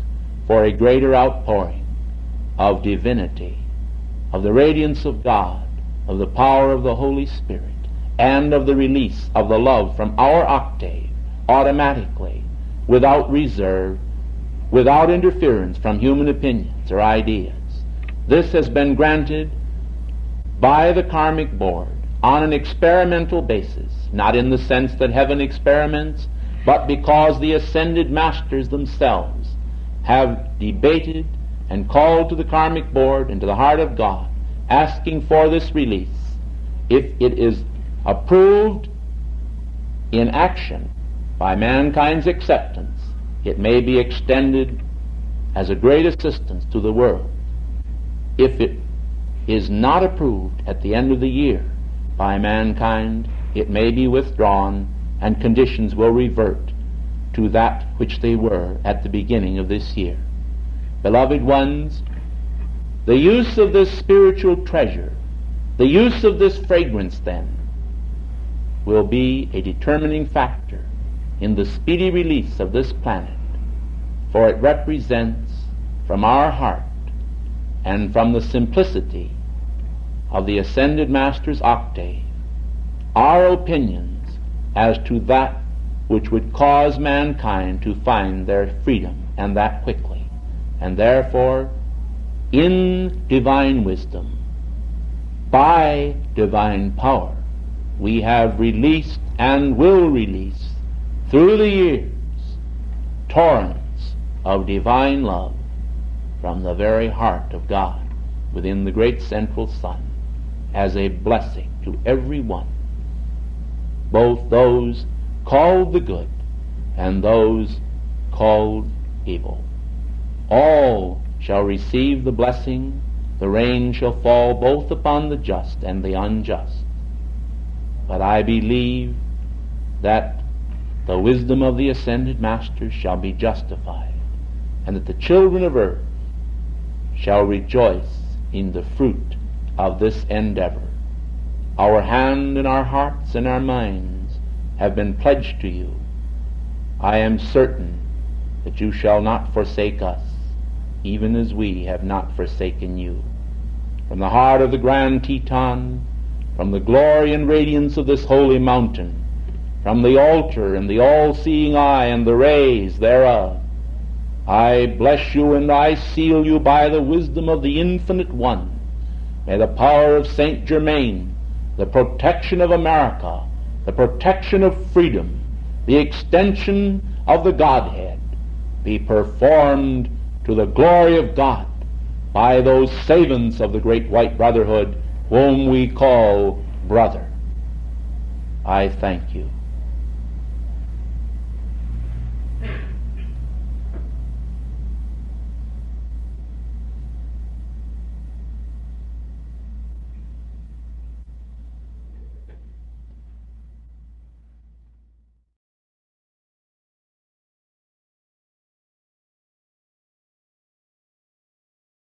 Speaker 1: for a greater outpouring of divinity, of the radiance of God, of the power of the Holy Spirit, and of the release of the love from our octave automatically, without reserve, without interference from human opinions or ideas. This has been granted by the karmic board on an experimental basis, not in the sense that heaven experiments, but because the ascended masters themselves have debated and called to the karmic board and to the heart of God, asking for this release. If it is approved in action by mankind's acceptance, it may be extended as a great assistance to the world. If it is not approved at the end of the year by mankind, it may be withdrawn and conditions will revert to that which they were at the beginning of this year. Beloved ones, the use of this spiritual treasure, the use of this fragrance then, will be a determining factor in the speedy release of this planet, for it represents from our heart and from the simplicity of the ascended master's octave our opinions as to that which would cause mankind to find their freedom, and that quickly. And therefore, in divine wisdom, by divine power, we have released and will release through the years torrents of divine love from the very heart of God within the great central sun as a blessing to every one, both those called the good and those called evil. All shall receive the blessing. The rain shall fall both upon the just and the unjust. But I believe that the wisdom of the ascended masters shall be justified, and that the children of earth shall rejoice in the fruit of this endeavor. Our hand and our hearts and our minds have been pledged to you. I am certain that you shall not forsake us, even as we have not forsaken you. From the heart of the Grand Teton, from the glory and radiance of this holy mountain, from the altar and the all-seeing eye and the rays thereof, I bless you and I seal you by the wisdom of the Infinite One. May the power of Saint Germain, the protection of America, the protection of freedom, the extension of the Godhead be performed to the glory of God by those savants of the great white brotherhood whom we call brother. I thank you.